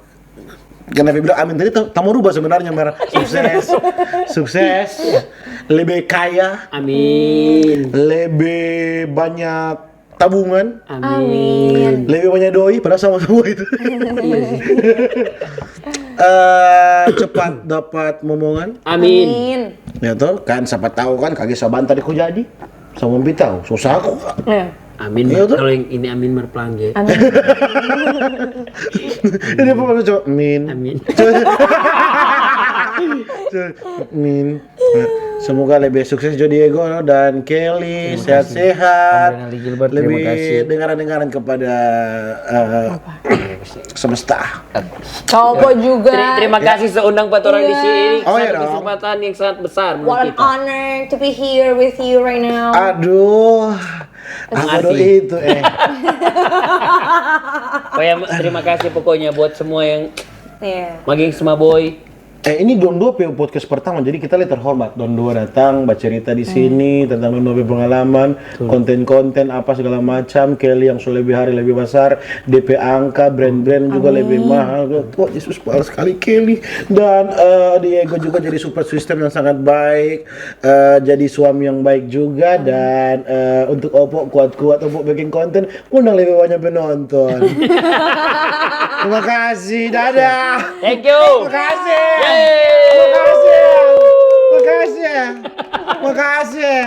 S2: Karena bilang amin tadi tamu rubah sebenarnya merah sukses, lebih kaya,
S1: Amin.
S2: lebih banyak tabungan,
S3: Amin.
S2: lebih banyak doi, padahal sama-sama itu. Cepat dapat momongan,
S1: Amin.
S2: ya toh kan siapa tahu kan kagak saban tadi ku jadi, sama tahu susah aku.
S1: Amin.
S2: Iya, tuh.
S1: Kalau yang ini Amin merpelangge.
S3: Amin.
S2: Ini apa coba? Amin.
S1: Amin.
S2: Amin. Semoga lebih sukses Jo Diego dan Kelly, sehat-sehat.
S1: Om Renaldi Gilbert, terima
S2: Lebih
S1: kasih.
S2: dengaran-dengaran kepada semesta.
S3: Cowok juga.
S1: Terima kasih seundang Pak orang di sini.
S2: Oh, iya
S1: Satu
S2: dong.
S1: kesempatan yang sangat besar
S3: What
S1: menurut
S3: an
S1: kita.
S3: honor to be here with you right now.
S2: Aduh. Aduh itu
S1: Terima kasih pokoknya buat semua yang
S3: Iya.
S1: maging sama boy.
S2: Ini Don 2 podcast pertama, jadi kita lihat terhormat. Don 2 datang, bercerita di sini tentang Don 2 pengalaman, konten-konten apa segala macam. Kelly yang sudah lebih hari lebih besar, DP angka, brand-brand juga lebih mahal. Kok Yesus mahal sekali Kelly. Dan Diego juga jadi support system yang sangat baik, jadi suami yang baik juga. Dan untuk Oppo kuat-kuat, Oppo bikin konten, undang lebih banyak penonton. Terima kasih, dadah.
S1: Thank you.
S2: Terima kasih.
S1: Yeay.
S2: Makasih. Makasih. Makasih.